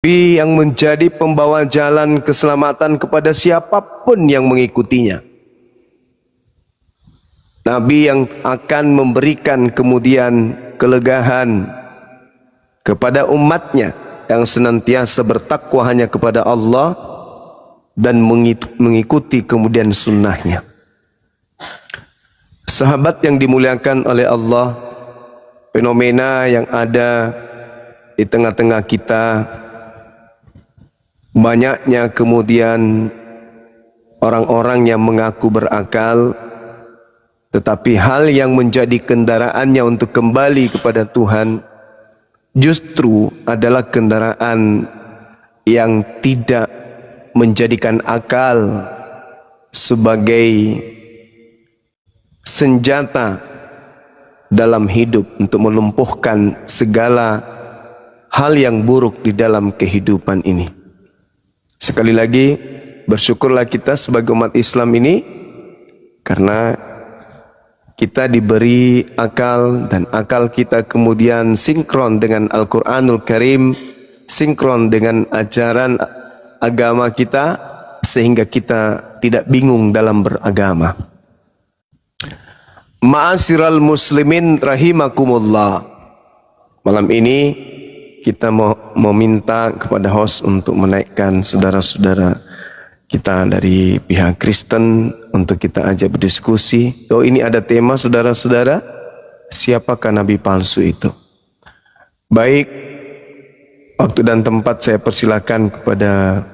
Nabi yang menjadi pembawa jalan keselamatan kepada siapapun yang mengikutinya. Nabi yang akan memberikan kemudian kelegahan kepada umatnya yang senantiasa bertakwa hanya kepada Allah dan mengikuti kemudian sunnahnya. Sahabat yang dimuliakan oleh Allah, fenomena yang ada di tengah-tengah kita, banyaknya kemudian orang-orang yang mengaku berakal, tetapi hal yang menjadi kendaraannya untuk kembali kepada Tuhan justru adalah kendaraan yang tidak menjadikan akal sebagai senjata dalam hidup untuk melumpuhkan segala hal yang buruk di dalam kehidupan ini. Sekali lagi, bersyukurlah kita sebagai umat Islam ini karena kita diberi akal dan akal kita kemudian sinkron dengan Al-Quranul Karim, sinkron dengan ajaran agama kita sehingga kita tidak bingung dalam beragama. Ma'asyiral muslimin rahimakumullah. Malam ini kita mau meminta kepada host untuk menaikkan saudara-saudara kita dari pihak Kristen untuk kita ajak berdiskusi. Oh, ini ada tema saudara-saudara, siapakah nabi palsu itu? Baik, waktu dan tempat saya persilakan kepada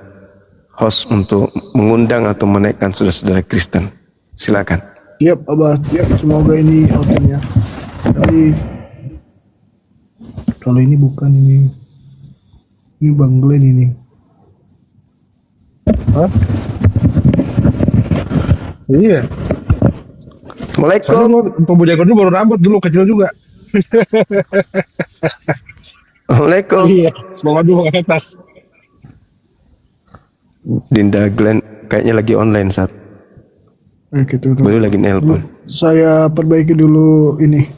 host untuk mengundang atau menaikkan saudara-saudara Kristen. Silakan. Yap, Abah. Yap, semoga ini outingnya. Tapi kalau ini bukan ini Bang Glenn ini. Hah? Iya. Assalamualaikum. Pemuja kedua baru rambut dulu kecil juga. Assalamualaikum. Iya. Bawa dulu ke atas. Dinda Glenn kayaknya lagi online saat. Gitu. Baru lagi nelpon. Saya perbaiki dulu ini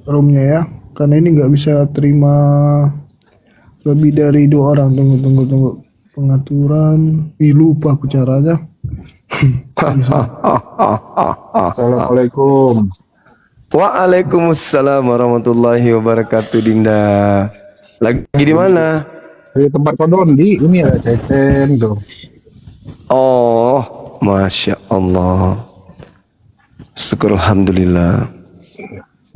roomnya ya, karena ini nggak bisa terima lebih dari 2 orang. Tunggu pengaturan. Lupa aku caranya. Assalamualaikum. Waalaikumsalam warahmatullahi wabarakatuh. Dinda lagi di mana? Di tempat kodon di ini ada Cecen tuh. Oh, masya Allah. Syukur alhamdulillah.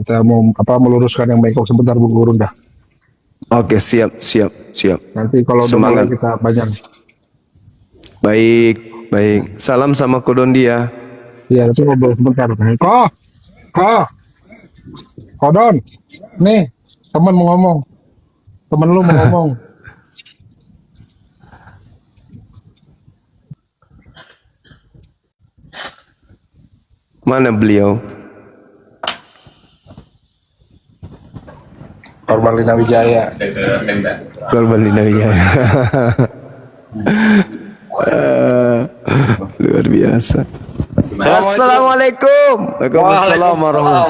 Kita mau meluruskan yang bengkok sebentar Bu Guru dah. Oke, siap. Nanti kalau Semangat. kita banyak. Baik. Salam sama Kodondi ya. Iya, itu ngobrol sebentar. Kodon. Nih, temen mau ngomong. Temen lu mau ngomong. Mana beliau? Korban Lina Wijaya. Korban Lina Wijaya. Luar biasa. Assalamualaikum. Waalaikumsalam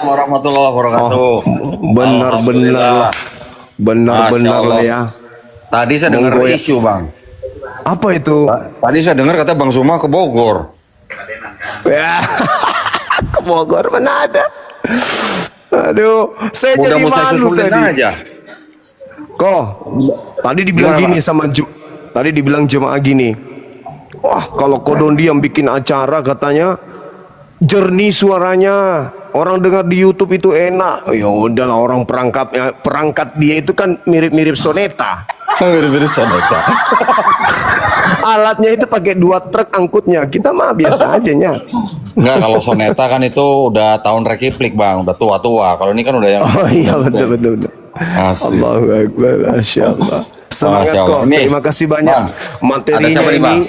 warahmatullahi wabarakatuh. Benar lah ya. Tadi saya dengar isu, Bang. Apa itu? Tadi saya dengar kata Bang Suma ke Bogor. Ya. Ke Bogor mana ada? Aduh, saya jadi malu tadi. Aja. Kok tadi dibilang Gimana, gini sama tadi dibilang jemaah gini. Wah, kalau Kodondi yang bikin acara katanya jernih suaranya. Orang dengar di YouTube itu enak. Ya udahlah, orang perangkat dia itu kan mirip-mirip soneta. Mirip-mirip soneta. Alatnya itu pakai 2 truk angkutnya. Kita mah biasa aja nya. Enggak, kalau soneta kan itu udah tahun rekiplik, Bang, udah tua-tua. Kalau ini kan udah yang Oh iya, betul. Asli. Allahu Akbar, Masya Allah. Semangat Masya Allah. kok. Terima kasih banyak. Bang, Materinya ada siapa nih, ini. Bang?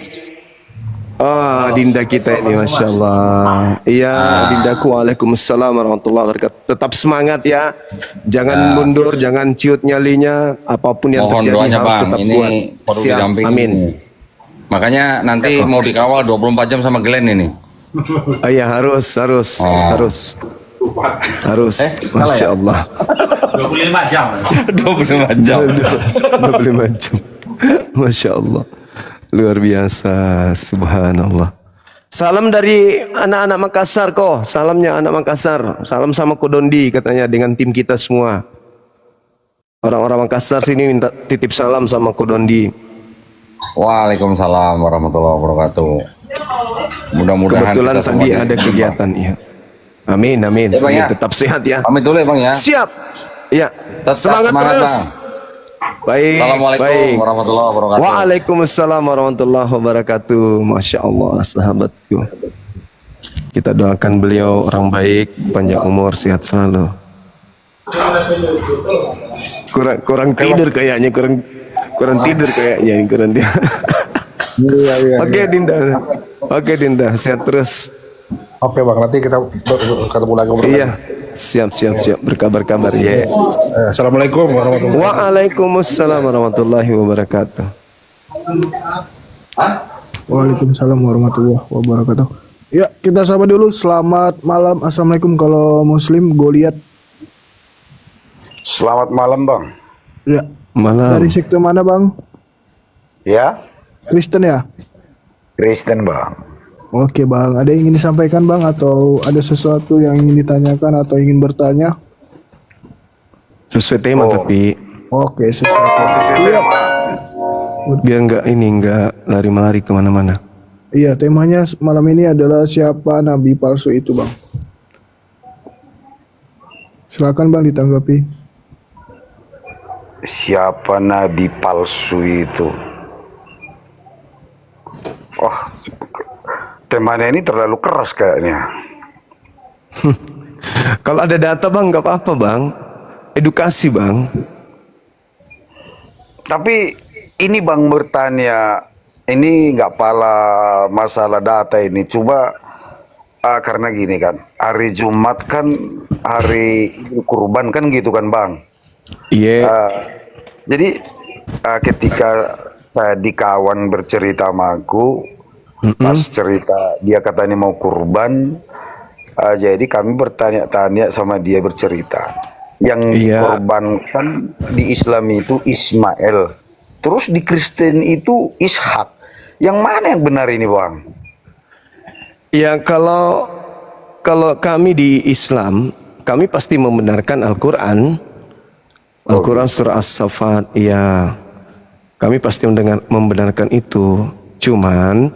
Dinda kita ini, Masya Allah. Iya, Dindaku. Waalaikumsalam warahmatullahi wabarakatuh. Tetap semangat ya. Jangan mundur, jangan ciut nyalinya. Apapun yang Mohon terjadi doanya, harus Bang. tetap Ini kuat. perlu Siap. didampingi. Amin. Makanya nanti mau dikawal 24 jam sama Glenn ini. Oh iya, harus. Masya Allah. 25 jam. 25 jam. 25 jam. Masya Allah. Luar biasa. Subhanallah. Salam dari anak-anak Makassar kok. Salamnya anak Makassar. Salam sama Kodondi katanya dengan tim kita semua. Orang-orang Makassar sini minta titip salam sama Kodondi. Waalaikumsalam warahmatullahi wabarakatuh. Mudah-mudahan Kebetulan kita semua tadi ada kegiatan ya. Amin, amin. Ya, Bang, ya. Tetap sehat ya. Pamit dulu ya Bang ya. Siap. Ya. Tetap Semangat terus. Bang. Baik. Assalamualaikum Baik. warahmatullahi wabarakatuh. Waalaikumsalam warahmatullahi wabarakatuh. Masya Allah, sahabatku. Kita doakan beliau orang baik, panjang umur, sehat selalu. Kurang tidur kayaknya, kurang tidur kayaknya, kurang dia. Oke Dinda, oke Dinda, sehat terus. Oke Bang, nanti kita ketemu lagi. Iya, siap, berkabar-kabar ya. Assalamualaikum warahmatullahi wabarakatuh. Waalaikumsalam warahmatullahi wabarakatuh. Waalaikumsalam warahmatullahi wabarakatuh. Ya, kita sapa dulu. Selamat malam. Assalamualaikum kalau Muslim. Goliat. Selamat malam Bang. Ya. Malam. Dari sekte mana Bang? Ya, Kristen ya? Kristen Bang. Oke Bang. Ada yang ingin disampaikan Bang? Atau ada sesuatu yang ingin ditanyakan atau ingin bertanya? Sesuai tema tapi Oke, sesuatu. Iya. biar nggak lari-lari kemana-mana. Iya, temanya malam ini adalah siapa nabi palsu itu Bang. Silakan Bang ditanggapi. Siapa nabi palsu itu? Oh, temanya ini terlalu keras kayaknya. Kalau ada data Bang nggak apa-apa Bang. Edukasi Bang. Tapi ini Bang bertanya, ini nggak pala masalah data ini. Coba karena gini kan, hari Jumat kan hari kurban kan gitu kan Bang. Iya. Jadi ketika tadi kawan bercerita sama aku, pas cerita dia katanya mau kurban, jadi kami bertanya-tanya sama dia bercerita. Yang dikorbankan di Islam itu Ismail, terus di Kristen itu Ishak. Yang mana yang benar ini Bang? Ya kalau kami di Islam, kami pasti membenarkan Al-Quran. Al-Quran surah As-Saffat, ya kami pasti membenarkan itu. Cuman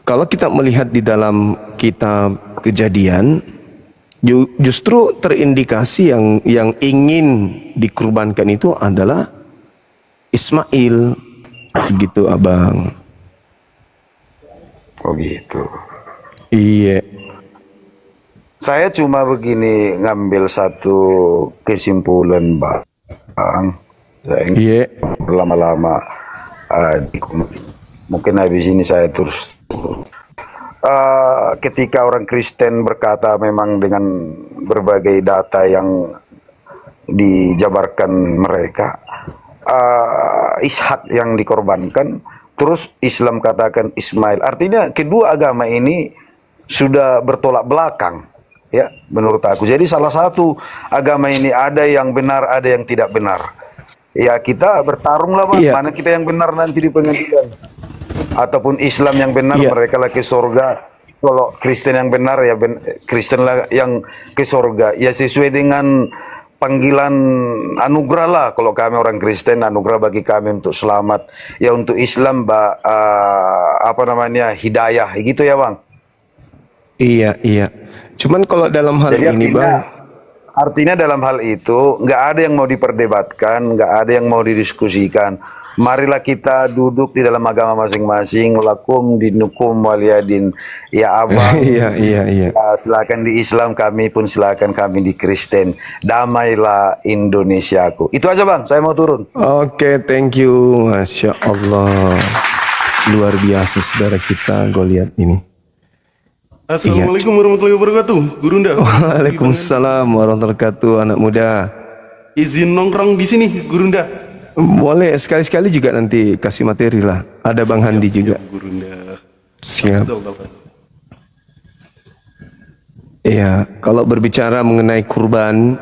kalau kita melihat di dalam kitab Kejadian, justru terindikasi yang ingin dikurbankan itu adalah Ismail, gitu Abang. Oh gitu. Iya. Saya cuma begini ngambil satu kesimpulan Bang. Saya Iya. berlama-lama mungkin habis ini saya terus ketika orang Kristen berkata memang dengan berbagai data yang dijabarkan mereka, Ishak yang dikorbankan, terus Islam katakan Ismail. Artinya kedua agama ini sudah bertolak belakang, ya menurut aku. Jadi salah satu agama ini ada yang benar, ada yang tidak benar. Ya kita bertarung lah Bang, mana kita yang benar nanti di pengadilan. Ataupun Islam yang benar, mereka lah ke surga. Kalau Kristen yang benar, ya Kristen lah yang ke surga. Ya sesuai dengan panggilan anugerah lah. Kalau kami orang Kristen, anugerah bagi kami untuk selamat. Ya untuk Islam, apa namanya, hidayah, gitu ya Bang. Iya, iya. Cuman kalau dalam hal Jadi ini Bang, artinya dalam hal itu nggak ada yang mau diperdebatkan, nggak ada yang mau didiskusikan. Marilah kita duduk di dalam agama masing-masing, lakum dinukum waliyadin. Ya Abang, iya. silakan di Islam, kami pun silakan kami di Kristen. Damailah Indonesiaku. Itu aja Bang, saya mau turun. Oke, thank you. Masya Allah. Luar biasa saudara kita Goliat ini. Assalamualaikum warahmatullahi wabarakatuh, Gurunda. Waalaikumsalam warahmatullahi wabarakatuh, anak muda. Izin nongkrong di sini, Gurunda. Boleh sekali-sekali juga nanti kasih materi lah. Ada Bang Handi juga. Gurunda. Siap. Iya, kalau berbicara mengenai kurban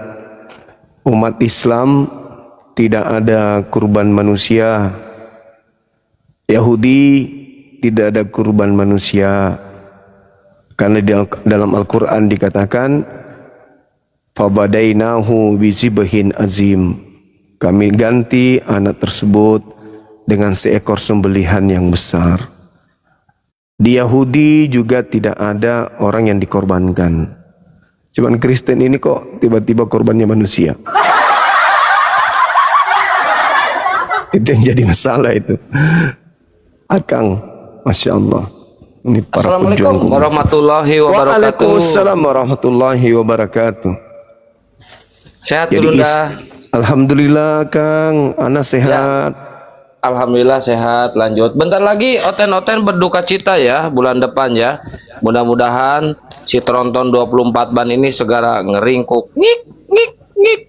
umat Islam, tidak ada kurban manusia Yahudi tidak ada kurban manusia. Karena dalam Al-Quran dikatakan, fabadainahu bizibahin azim. Kami ganti anak tersebut dengan seekor sembelihan yang besar. Di Yahudi juga tidak ada orang yang dikorbankan. Cuman Kristen ini kok tiba-tiba korbannya manusia. Itu yang jadi masalah itu. Akang, Masya Allah. Ini para Assalamualaikum warahmatullahi wabarakatuh. Waalaikumsalam warahmatullahi wabarakatuh. Sehat Jadi dulu dah. Alhamdulillah Kang, Ana sehat. Alhamdulillah sehat. Lanjut. Bentar lagi Oten-Oten berduka cita ya bulan depan ya. Mudah-mudahan si Tronton 24 ban ini segera ngeringkuk. Ngik ngik ngik.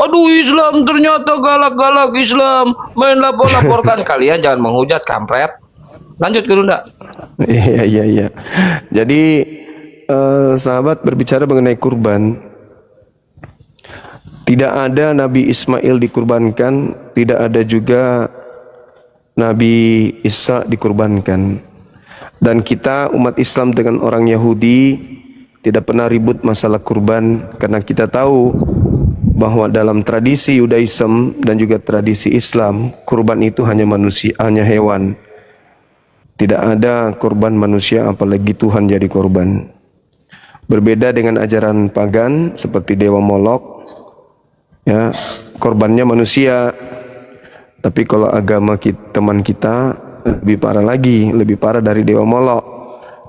Aduh, Islam ternyata galak-galak Islam. Main lapor-laporkan. Kalian jangan menghujat kampret. Lanjut Gurunda. Iya. Jadi sahabat berbicara mengenai kurban. Tidak ada Nabi Ismail dikurbankan, tidak ada juga Nabi Isa dikurbankan. Dan kita umat Islam dengan orang Yahudi tidak pernah ribut masalah kurban, karena kita tahu bahwa dalam tradisi Yudaism dan juga tradisi Islam, kurban itu hanya manusia, hanya hewan. Tidak ada kurban manusia, apalagi Tuhan jadi korban. Berbeda dengan ajaran pagan seperti Dewa Molok, ya, korbannya manusia. Tapi kalau agama teman kita lebih parah lagi, lebih parah dari Dewa Molok.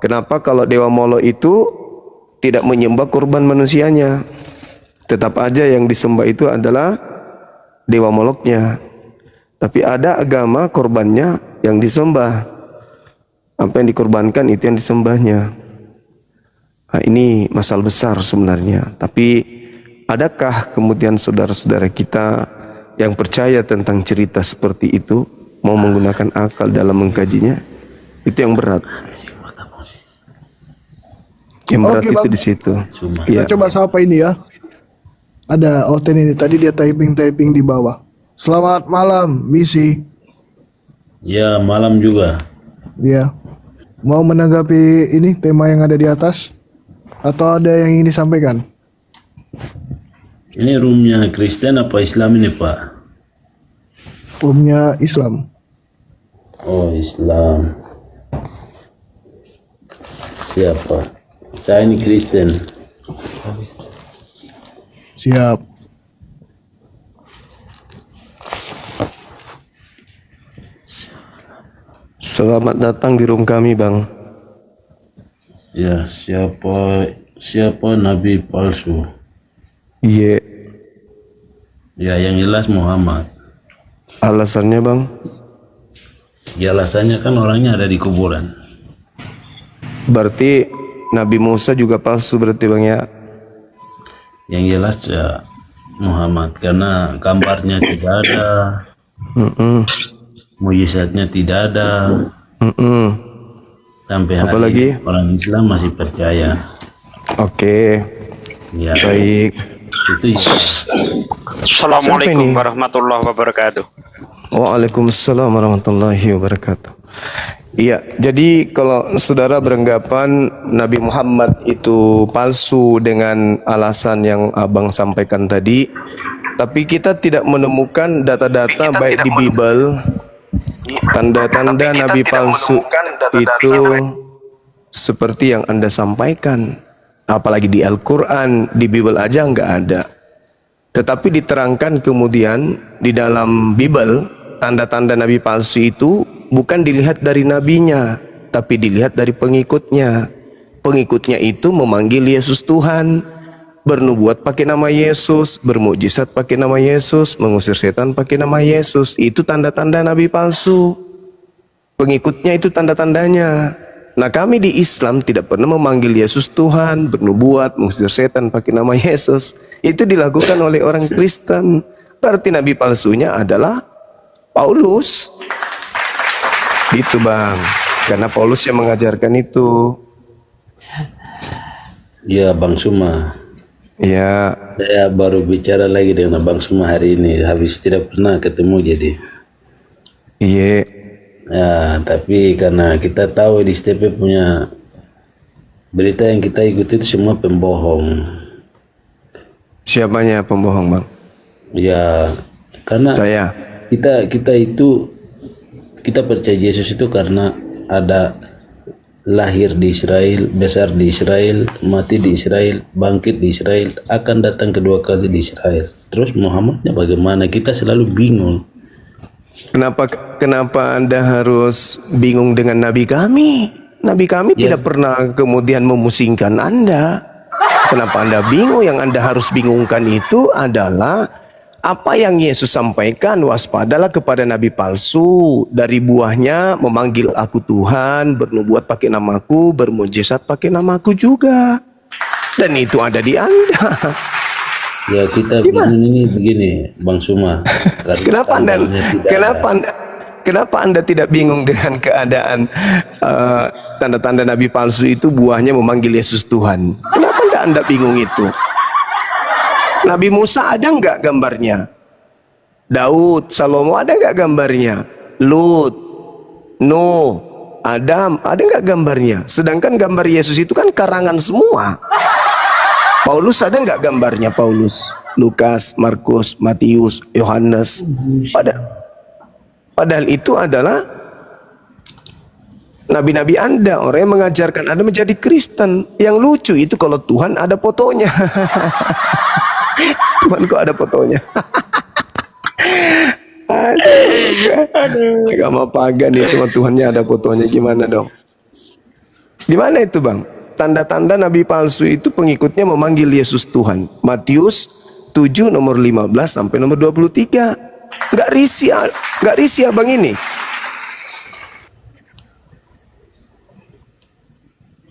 Kenapa? Kalau Dewa Molok itu tidak menyembah kurban manusianya, tetap aja yang disembah itu adalah Dewa Moloknya. Tapi ada agama korbannya yang disembah. Apa yang dikorbankan itu yang disembahnya. Nah, ini masalah besar sebenarnya. Tapi adakah kemudian saudara-saudara kita yang percaya tentang cerita seperti itu mau menggunakan akal dalam mengkajinya? Itu yang berat. Yang berat Oke, itu Bang. di situ. Kita coba sapa ini ya. Ada Oten ini, tadi dia typing di bawah. Selamat malam, Misi. Ya, malam juga. Ya. Mau menanggapi ini tema yang ada di atas? Atau ada yang ingin disampaikan? Ini roomnya Kristen apa Islam ini, Pak? Roomnya Islam. Oh, Islam. Siapa? Saya ini Kristen. Siap. Selamat datang di room kami, Bang. Ya, siapa nabi palsu? Iya. Ya, yang jelas Muhammad. Alasannya, Bang? Ya, alasannya kan orangnya ada di kuburan. Berarti Nabi Musa juga palsu berarti, Bang, ya? Yang jelas ya Muhammad, karena gambarnya tidak ada, mujizatnya tidak ada. Sampai hari Apalagi? ini orang Islam masih percaya. Oke. Ya, Baik. itu ya. Assalamualaikum warahmatullahi wabarakatuh. Waalaikumsalam warahmatullahi wabarakatuh. Iya, jadi kalau saudara beranggapan Nabi Muhammad itu palsu dengan alasan yang abang sampaikan tadi, tapi kita tidak menemukan data-data baik di Bible, tanda-tanda Nabi palsu itu seperti yang Anda sampaikan. Apalagi di Al-Quran, di Bible aja nggak ada. Tetapi diterangkan kemudian di dalam Bible, tanda-tanda Nabi palsu itu bukan dilihat dari nabinya, tapi dilihat dari pengikutnya. Pengikutnya itu memanggil Yesus Tuhan, bernubuat pakai nama Yesus, bermukjizat pakai nama Yesus, mengusir setan pakai nama Yesus. Itu tanda-tanda Nabi palsu. Pengikutnya itu tanda-tandanya. Nah, kami di Islam tidak pernah memanggil Yesus Tuhan, bernubuat, mengusir setan pakai nama Yesus. Itu dilakukan oleh orang Kristen. Berarti Nabi palsunya adalah Paulus. Gitu, Bang. Karena Paulus yang mengajarkan itu. Ya, Bang Suma. Ya. Saya baru bicara lagi dengan Bang Suma hari ini. Habis tidak pernah ketemu jadi. Iya. Ya, tapi karena kita tahu di STP punya berita yang kita ikuti itu semua pembohong. Siapanya pembohong, Bang? Ya, karena Saya. kita percaya Yesus itu karena ada lahir di Israel, besar di Israel, mati di Israel, bangkit di Israel, akan datang kedua kali di Israel. Terus Muhammadnya bagaimana? Kita selalu bingung. Kenapa Anda harus bingung dengan nabi kami? Nabi kami tidak pernah kemudian memusingkan Anda. Kenapa Anda bingung? Yang Anda harus bingungkan itu adalah apa yang Yesus sampaikan, waspadalah kepada nabi palsu, dari buahnya memanggil aku Tuhan, bernubuat pakai namaku, bermujizat pakai namaku juga. Dan itu ada di Anda. Ya kita bingung ini begini, Bang Suma. Kenapa Anda tidak bingung dengan keadaan tanda-tanda nabi palsu itu buahnya memanggil Yesus Tuhan? Kenapa Anda bingung itu? Nabi Musa ada nggak gambarnya? Daud, Salomo ada nggak gambarnya? Lut, Nuh, Adam ada nggak gambarnya? Sedangkan gambar Yesus itu kan karangan semua. Paulus ada nggak gambarnya? Paulus, Lukas, Markus, Matius, Yohanes. Padahal itu adalah nabi-nabi Anda, orang yang mengajarkan Anda menjadi Kristen. Yang lucu itu kalau Tuhan ada fotonya. Tuhan kok ada fotonya? Aduh. Agama pagan itu Tuhannya ada fotonya, gimana dong? Gimana itu, Bang? Tanda-tanda nabi palsu itu pengikutnya memanggil Yesus Tuhan. Matius 7 nomor 15 sampai nomor 23. Nggak risih abang ini.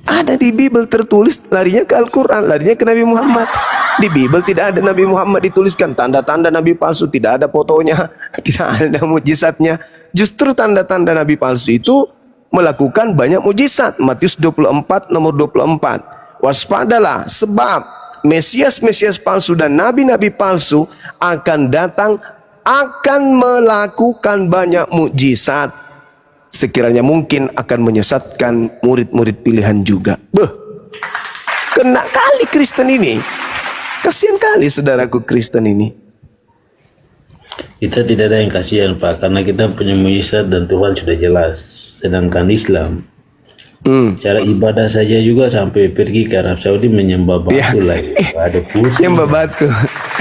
Ada di Bible tertulis, larinya ke Al-Quran, larinya ke Nabi Muhammad. Di Bible tidak ada Nabi Muhammad dituliskan tanda-tanda nabi palsu, tidak ada fotonya, tidak ada mujizatnya. Justru tanda-tanda nabi palsu itu melakukan banyak mujizat. Matius 24 nomor 24. Waspadalah sebab Mesias palsu dan nabi-nabi palsu akan datang, akan melakukan banyak mujizat. Sekiranya mungkin akan menyesatkan murid-murid pilihan juga. Kena kali Kristen ini. Kasihan kali saudaraku Kristen ini. Kita tidak ada yang kasihan, Pak, karena kita punya mujizat dan Tuhan sudah jelas. Sedangkan Islam, cara ibadah saja juga sampai pergi ke Arab Saudi menyembah batu lagi. Ada pusing. Nyembah batu.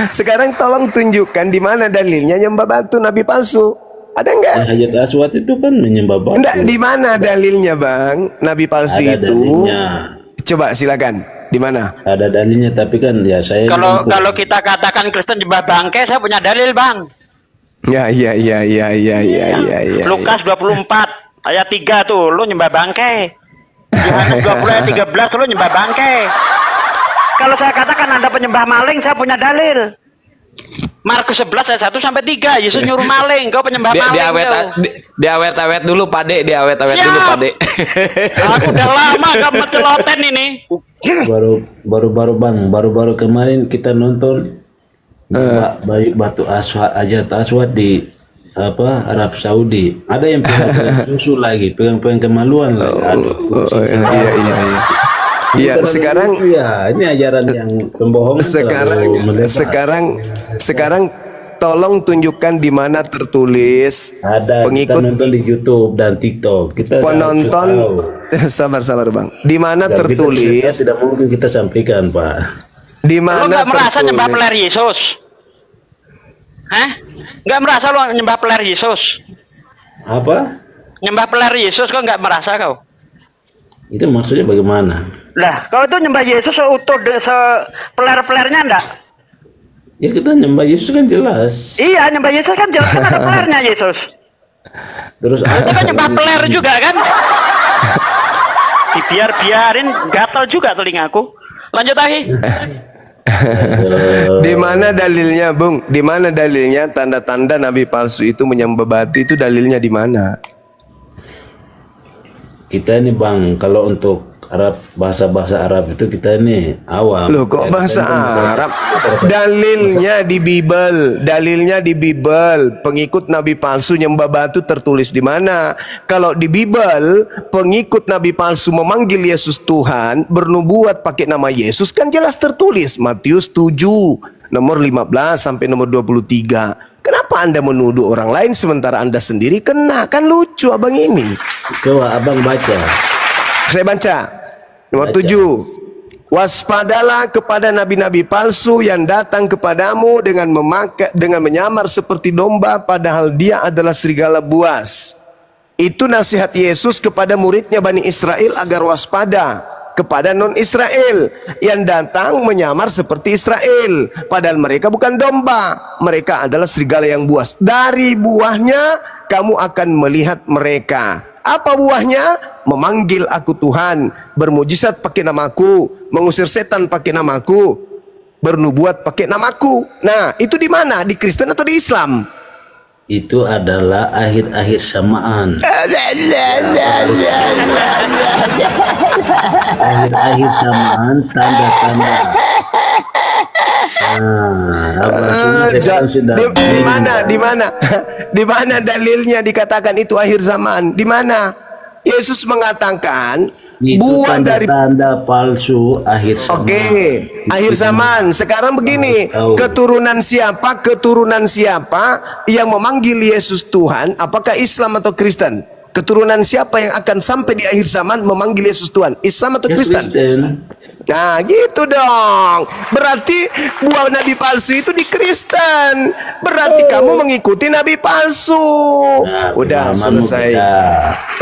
Sekarang tolong tunjukkan di mana dalilnya nyembah batu nabi palsu. Ada enggak? Hajat Aswad itu kan menyembah batu. Enggak, di mana dalilnya, Bang? Nabi palsu ada itu. Dalilnya. Coba silakan. Di mana? Ada dalilnya, tapi kan ya saya kalau kita katakan Kristen nyembah bangkai, saya punya dalil, Bang. Ya. Lukas 24 ayat 3 tuh, lu nyembah bangkai. Yohanes 20 ayat 13 lu nyembah bangkai. Kalau saya katakan Anda penyembah maling, saya punya dalil. Markus 11 ayat 1 sampai 3, Yesus nyuruh maling, kau penyembah maling. Diawet dulu, Pak De, diawet-awet dulu, Pak De. Aku udah lama gak menceloten ini. Baru kemarin kita nonton batu Aswad di Arab Saudi. Ada yang pegang susu lagi, pegang kemaluan lagi. Aduh. Iya, sekarang ya ini ajaran yang pembohongan. Sekarang tolong tunjukkan di mana tertulis ada pengikut kita nonton di YouTube dan TikTok. Kita penonton sabar Bang. Di mana tertulis? Tidak mungkin kita sampaikan, Pak. Di mana lo nggak merasa nyembah peler Yesus? Hah? Nggak merasa lo nyembah peler Yesus? Apa? Nyembah peler Yesus kok nggak merasa kau? Itu maksudnya bagaimana? Lah, kalau itu nyembah Yesus seutuh peler-pelernya enggak? Ya kita nyembah Yesus kan jelas. Iya, nyembah Yesus kan jelas, kan ada pelernya Yesus. Terus itu kan nyembah peler juga kan? Dibiarin gatal juga telingaku. Lanjut lagi. Di mana dalilnya, Bung? Di mana dalilnya tanda-tanda nabi palsu itu menyembah batu itu dalilnya di mana? Kita ini, Bang, kalau untuk Arab, bahasa Arab itu kita ini awam. Loh kok bahasa Arab? Dalilnya di Bible, pengikut nabi palsu nyembah batu tertulis di mana? Kalau di Bible, pengikut nabi palsu memanggil Yesus Tuhan, bernubuat pakai nama Yesus kan jelas tertulis Matius 7 nomor 15 sampai nomor 23. Kenapa Anda menuduh orang lain sementara Anda sendiri kena? Kan lucu abang ini. Coba abang baca. Saya baca nomor 7. Waspadalah kepada nabi-nabi palsu yang datang kepadamu dengan menyamar seperti domba padahal dia adalah serigala buas. Itu nasihat Yesus kepada muridnya Bani Israel agar waspada kepada non-Israel yang datang menyamar seperti Israel padahal mereka bukan domba, mereka adalah serigala yang buas. Dari buahnya kamu akan melihat mereka. Apa buahnya? Memanggil aku Tuhan, bermujizat pakai namaku, mengusir setan pakai namaku, bernubuat pakai namaku. Nah, itu di mana? Di Kristen atau di Islam? Itu adalah akhir-akhir samaan. Akhir-akhir samaan, tanda-tanda. Di mana dalilnya dikatakan itu akhir zaman? Di mana? Yesus mengatakan itu buah dari tanda palsu akhir zaman. Oke, akhir zaman. Sekarang begini, keturunan siapa yang memanggil Yesus Tuhan? Apakah Islam atau Kristen? Keturunan siapa yang akan sampai di akhir zaman memanggil Yesus Tuhan? Islam atau Kristen? Nah gitu dong. Berarti buah nabi palsu itu di Kristen. Berarti kamu mengikuti nabi palsu. Nah, udah selesai.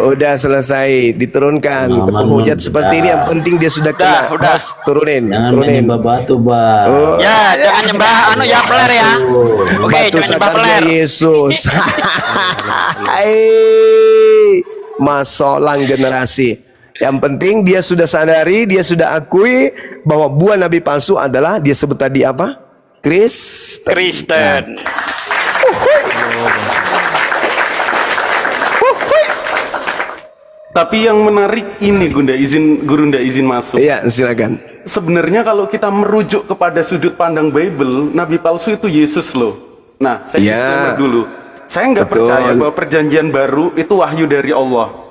Udah selesai. Diturunkan penghujat seperti ini. Yang penting dia sudah kena. Udah. Host, turunin. Jangan turunin. menyembah batu, Bang. Ya, jangan nyembah ya peler ya. Oke, Batu jangan nyembah satarnya peler. Yesus. Masolang generasi. Yang penting dia sudah sadari, dia sudah akui bahwa buah nabi palsu adalah dia sebut tadi apa? Kristen. Tapi yang menarik ini Gurunda izin masuk. Iya, silakan. Sebenarnya kalau kita merujuk kepada sudut pandang Bible, nabi palsu itu Yesus loh. Nah, saya disclaimer dulu. Saya nggak percaya bahwa perjanjian baru itu wahyu dari Allah.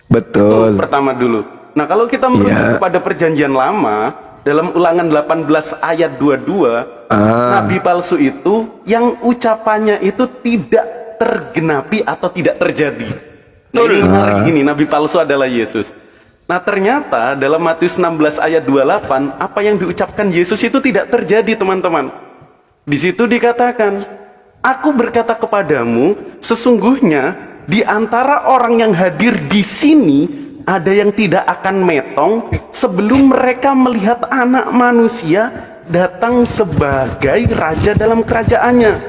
Betul. Itu pertama dulu. Nah, kalau kita merujuk kepada perjanjian lama, dalam Ulangan 18 ayat 22, nabi palsu itu yang ucapannya itu tidak tergenapi atau tidak terjadi. Nah, ini menarik gini, nabi palsu adalah Yesus. Nah, ternyata dalam Matius 16 ayat 28, apa yang diucapkan Yesus itu tidak terjadi, teman-teman. Di situ dikatakan, aku berkata kepadamu, sesungguhnya di antara orang yang hadir di sini ada yang tidak akan metong sebelum mereka melihat anak manusia datang sebagai raja dalam kerajaannya.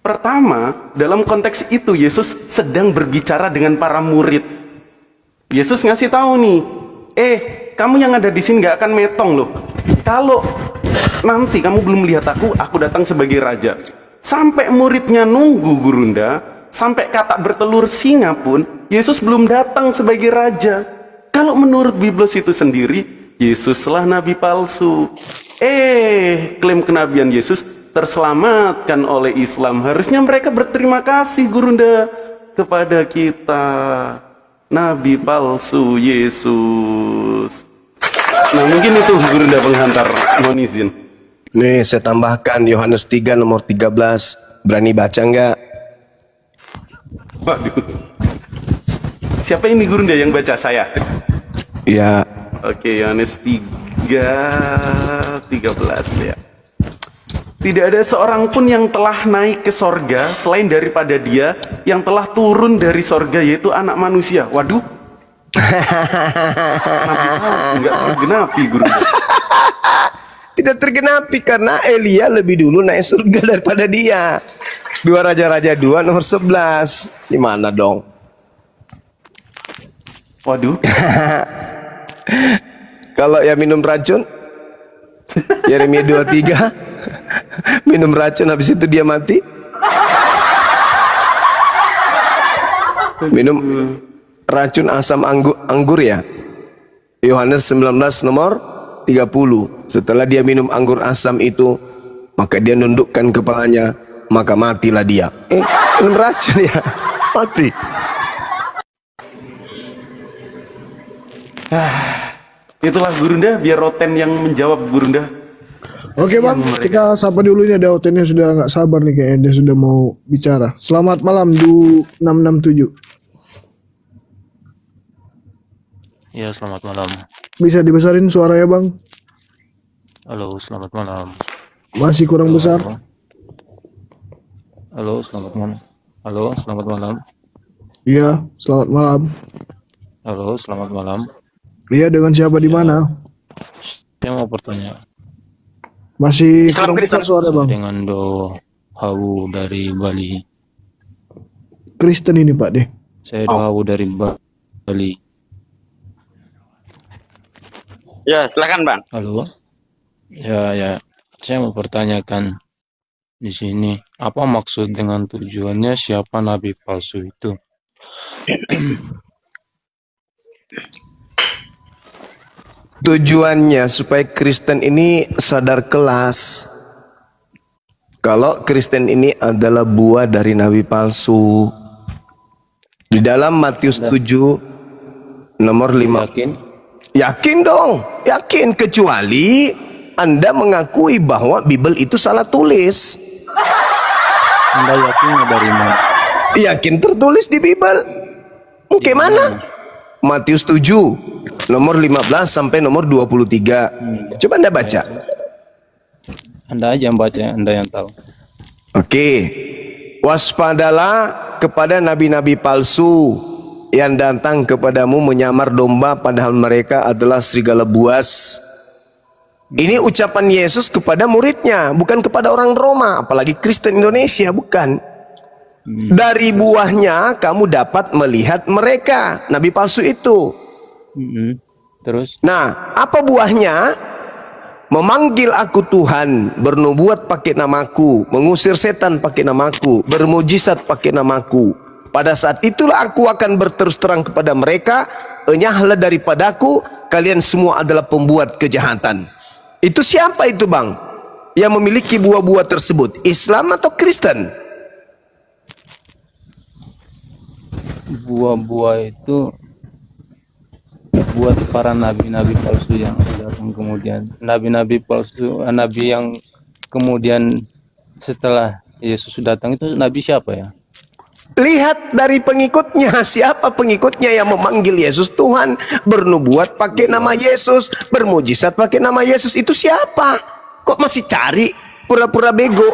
Pertama, dalam konteks itu Yesus sedang berbicara dengan para murid. Yesus ngasih tahu nih, kamu yang ada di sini gak akan metong loh. Kalau nanti kamu belum lihat aku datang sebagai raja. Sampai muridnya nunggu Gurunda, sampai katak bertelur singa pun, Yesus belum datang sebagai raja. Kalau menurut Bible itu sendiri, Yesuslah nabi palsu. Klaim kenabian Yesus terselamatkan oleh Islam. Harusnya mereka berterima kasih Gurunda kepada kita, nabi palsu Yesus. Nah, mungkin itu Gurunda penghantar, mohon izin. Nih saya tambahkan Yohanes 3 nomor 13. Berani baca enggak? Waduh. Siapa ini Gurunda yang baca? Saya? Iya. Oke, Yohanes 3:13 ya. Tidak ada seorang pun yang telah naik ke sorga selain daripada dia yang telah turun dari sorga, yaitu anak manusia. Waduh. Enggak tergenapi Gurunda. Tidak tergenapi karena Elia lebih dulu naik surga daripada dia. 2 Raja-Raja 2 nomor 11. Gimana dong? Waduh. Kalau ya minum racun, Yeremia 23, minum racun habis itu dia mati. Minum racun asam anggur ya. Yohanes 19 nomor 30. Setelah dia minum anggur asam itu, maka dia nundukkan kepalanya, maka matilah dia. Minum racun ya, mati. Itulah Gurunda, biar Roten yang menjawab Gurunda. Oke bang, kita sapa dulu nih, ada Otennya sudah nggak sabar nih kayaknya, dia sudah mau bicara. Selamat malam Du 667. Ya, selamat malam. Bisa dibesarin suaranya bang? Halo, selamat malam. Masih kurang besar. Halo, selamat malam. Halo, selamat malam. Iya, selamat malam. Halo, selamat malam. Iya, dengan siapa di mana? Saya mau bertanya. Masih kurang besar suara bang. Dengan Do Hawu dari Bali. Kristen ini Pak deh. Saya Do Hawu dari Bali. Ya, silakan Bang. Halo. Ya. Saya mau pertanyakan di sini, apa maksud dengan tujuannya siapa nabi palsu itu? Tujuannya supaya Kristen ini sadar kelas. Kalau Kristen ini adalah buah dari nabi palsu. Di dalam Matius 7 nomor 5. Yakin dong, yakin, kecuali Anda mengakui bahwa Bible itu salah tulis. Anda yakinnya dari mana? Yakin tertulis di Bible. Oke, mana? Matius 7 nomor 15 sampai nomor 23. Coba Anda baca. Anda aja yang baca, Anda yang tahu. Oke. Waspadalah kepada nabi-nabi palsu yang datang kepadamu menyamar domba padahal mereka adalah serigala buas. Ini ucapan Yesus kepada muridnya, bukan kepada orang Roma, apalagi Kristen Indonesia, bukan. Dari buahnya kamu dapat melihat mereka, nabi palsu itu. Terus? Nah, apa buahnya? Memanggil aku Tuhan, bernubuat pakai namaku, mengusir setan pakai namaku, bermujizat pakai namaku. Pada saat itulah aku akan berterus terang kepada mereka, enyahlah daripadaku, kalian semua adalah pembuat kejahatan. Itu siapa itu bang? Yang memiliki buah-buah tersebut, Islam atau Kristen? Buah-buah itu buat para nabi-nabi palsu yang datang kemudian. Nabi-nabi palsu, nabi yang kemudian setelah Yesus datang itu nabi siapa ya? Lihat dari pengikutnya, siapa pengikutnya yang memanggil Yesus Tuhan, bernubuat pakai nama Yesus, bermujizat pakai nama Yesus, itu siapa? Kok masih cari? Pura-pura bego,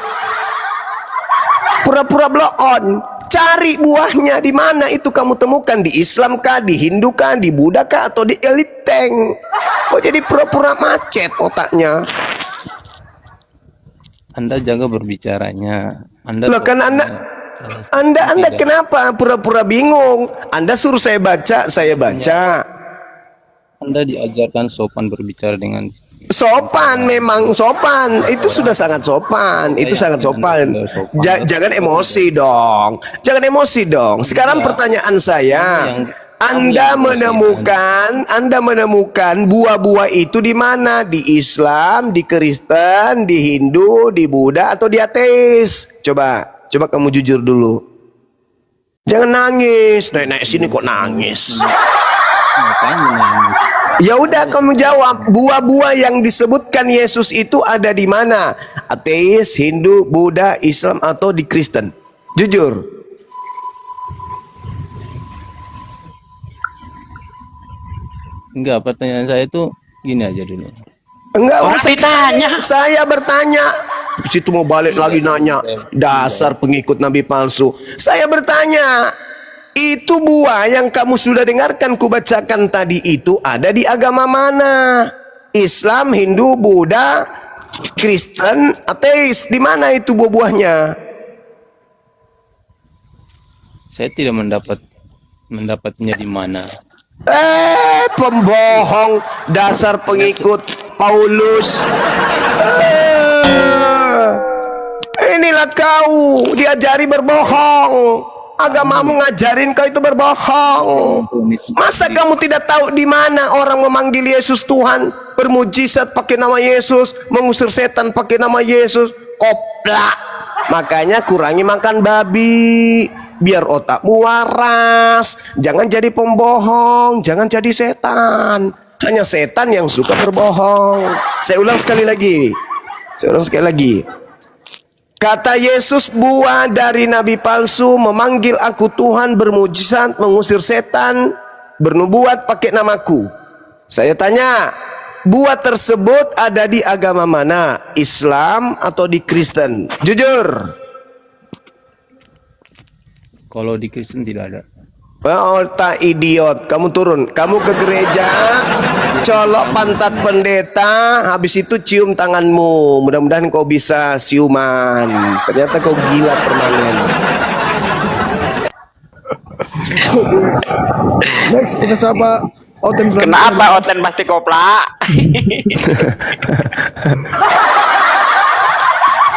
pura-pura blow on. Cari buahnya di mana itu kamu temukan, di Islam kah, di Hindu kah, di Buddha kah, atau di Eliteng? Kok jadi pura-pura macet otaknya? Anda jaga berbicaranya. Loh kan Anda kenapa pura-pura bingung? Anda suruh saya baca, saya baca. Anda diajarkan sopan berbicara dengan sopan, memang sopan. Itu sudah sangat sopan. Itu sangat sopan. Jangan emosi dong. Jangan emosi dong. Sekarang pertanyaan saya, Anda menemukan buah-buah itu di mana? Di Islam, di Kristen, di Hindu, di Buddha, atau di ateis? Coba kamu jujur dulu. Jangan nangis. Naik sini kok nangis. Ya udah kamu jawab, buah-buah yang disebutkan Yesus itu ada di mana? Ateis, Hindu, Buddha, Islam, atau di Kristen? Jujur. Enggak, pertanyaan saya itu gini aja dulu. Enggak, saya bertanya. Situ mau balik lagi nanya. Dasar pengikut nabi palsu. Saya bertanya, itu buah yang kamu sudah dengarkan kubacakan tadi itu ada di agama mana? Islam, Hindu, Buddha, Kristen, ateis. Di mana itu buah-buahnya? Saya tidak mendapatnya di mana. Pembohong, dasar pengikut Paulus. Inilah kau diajari berbohong. Agamamu ngajarin kau itu berbohong. Masa kamu tidak tahu di mana orang memanggil Yesus Tuhan, bermujizat pakai nama Yesus, mengusir setan pakai nama Yesus? Koplak. Makanya kurangi makan babi, biar otakmu waras. Jangan jadi pembohong, jangan jadi setan. Hanya setan yang suka berbohong. Saya ulang sekali lagi. Kata Yesus, buah dari nabi palsu memanggil aku Tuhan, bermujizat, mengusir setan, bernubuat pakai namaku. Saya tanya, buah tersebut ada di agama mana? Islam atau di Kristen? Jujur. Kalau di Kristen tidak ada. Otak idiot, kamu turun, kamu ke gereja, colok pantat pendeta, habis itu cium tanganmu. Mudah-mudahan kau bisa siuman. Ternyata kau gila permanen. Next kita sapa Oten. Kenapa Oten pasti koplak?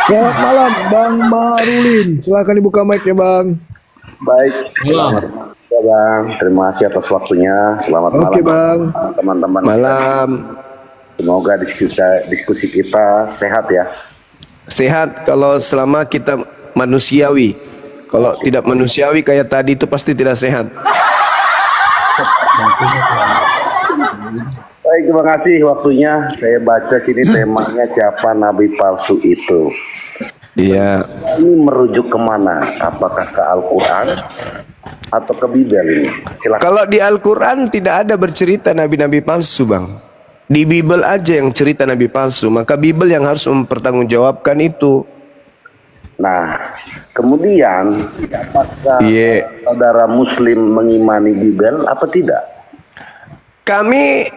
Selamat malam Bang Marulin. Silakan dibuka mic ya Bang. Baik. Ya Bang, terima kasih atas waktunya. Selamat malam. Oke Bang. Teman-teman. Malam. Semoga diskusi kita sehat ya. Sehat kalau selama kita manusiawi. Kalau tidak manusiawi kayak tadi itu pasti tidak sehat. Baik, terima kasih waktunya. Saya baca sini temanya siapa nabi palsu itu. Iya. Ini merujuk kemana? Apakah ke Al-Quran atau ke Bibel ini? Silakan. Kalau di Al-Quran tidak ada bercerita nabi-nabi palsu, Bang. Di Bibel aja yang cerita nabi palsu. Maka Bibel yang harus mempertanggungjawabkan itu. Nah, kemudian apakah saudara Muslim mengimani Bibel apa tidak? Kami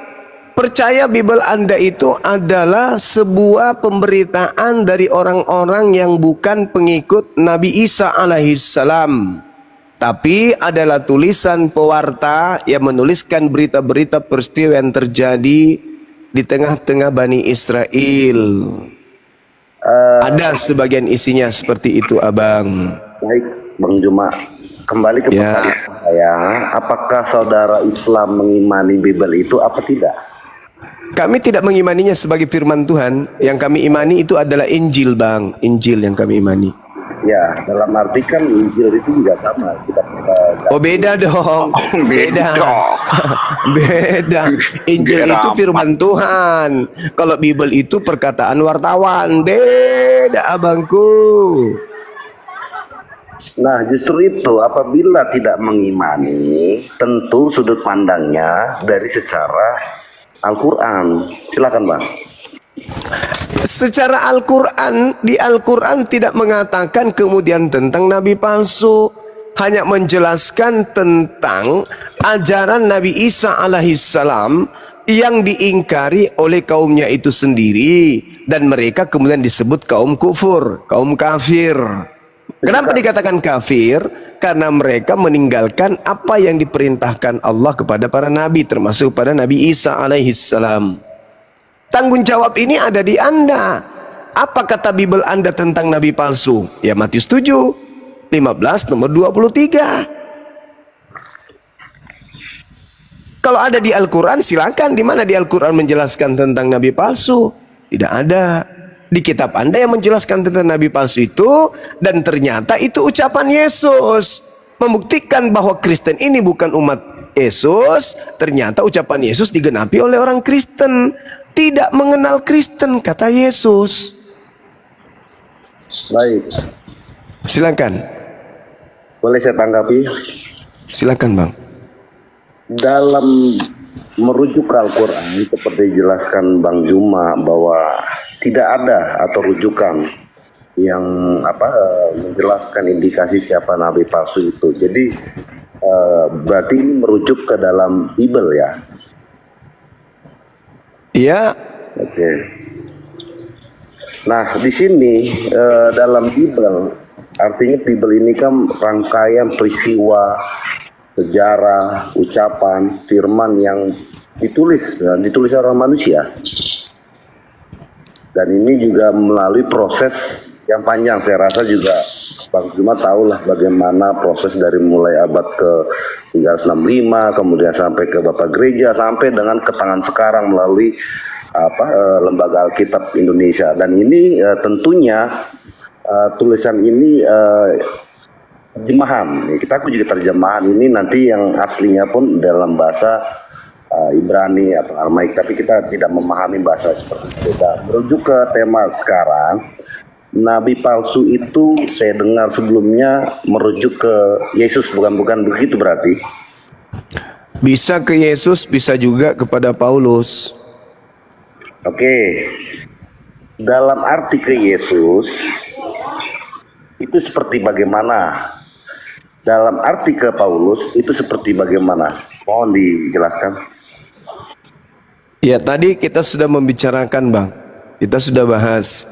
percaya Bibel Anda itu adalah sebuah pemberitaan dari orang-orang yang bukan pengikut Nabi Isa alaihissalam, tapi adalah tulisan pewarta yang menuliskan berita-berita peristiwa yang terjadi di tengah-tengah Bani Israel. Ada sebagian isinya seperti itu, Abang. Baik, Bang Juma. Kembali ke pertanyaan saya, apakah saudara Islam mengimani Bibel itu apa tidak? Kami tidak mengimaninya sebagai firman Tuhan. Yang kami imani itu adalah Injil, Bang. Injil yang kami imani. Ya, dalam arti kan Injil itu juga sama. Oh, beda dong. Beda. Beda. Injil itu firman Tuhan. Kalau Bibel itu perkataan wartawan. Beda, abangku. Nah, justru itu apabila tidak mengimani, tentu sudut pandangnya dari secara Al-Quran. Silakan, Bang. Secara Al-Quran, di Al-Quran tidak mengatakan kemudian tentang nabi palsu, hanya menjelaskan tentang ajaran Nabi Isa alaihissalam yang diingkari oleh kaumnya itu sendiri, dan mereka kemudian disebut kaum kufur, kaum kafir. Kenapa dikatakan kafir? Karena mereka meninggalkan apa yang diperintahkan Allah kepada para nabi, termasuk pada Nabi Isa alaihissalam. Tanggung jawab ini ada di Anda. Apa kata Bibel Anda tentang nabi palsu? Ya Matius 7, 15 nomor 23. Kalau ada di Al-Quran silakan. Di mana di Al-Quran menjelaskan tentang nabi palsu? Tidak ada. Di kitab Anda yang menjelaskan tentang nabi palsu itu, dan ternyata itu ucapan Yesus, membuktikan bahwa Kristen ini bukan umat Yesus. Ternyata ucapan Yesus digenapi oleh orang Kristen. Tidak mengenal Kristen, kata Yesus. Baik. Silakan. Boleh saya tanggapi? Silakan, Bang. Dalam merujuk ke Al-Quran seperti dijelaskan Bang Juma bahwa tidak ada atau rujukan yang menjelaskan indikasi siapa nabi palsu itu. Jadi berarti ini merujuk ke dalam Bibel ya? Iya. Oke. Nah di sini dalam Bibel, artinya Bibel ini kan rangkaian peristiwa, sejarah, ucapan, firman yang ditulis oleh manusia. Dan ini juga melalui proses yang panjang. Saya rasa juga Bang Zuma tahulah bagaimana proses dari mulai abad ke 365, kemudian sampai ke Bapak Gereja, sampai dengan ke tangan sekarang melalui Lembaga Alkitab Indonesia. Dan ini tentunya tulisan ini terjemahan. Aku juga terjemahan ini nanti yang aslinya pun dalam bahasa Ibrani atau Aramaik, tapi kita tidak memahami bahasa seperti itu. Merujuk ke tema sekarang, nabi palsu itu saya dengar sebelumnya merujuk ke Yesus, bukan begitu berarti? Bisa ke Yesus, bisa juga kepada Paulus. Oke. Dalam arti ke Yesus itu seperti bagaimana? Dalam arti ke Paulus itu seperti bagaimana? Mohon dijelaskan. Ya, tadi kita sudah membicarakan, Bang. Kita sudah bahas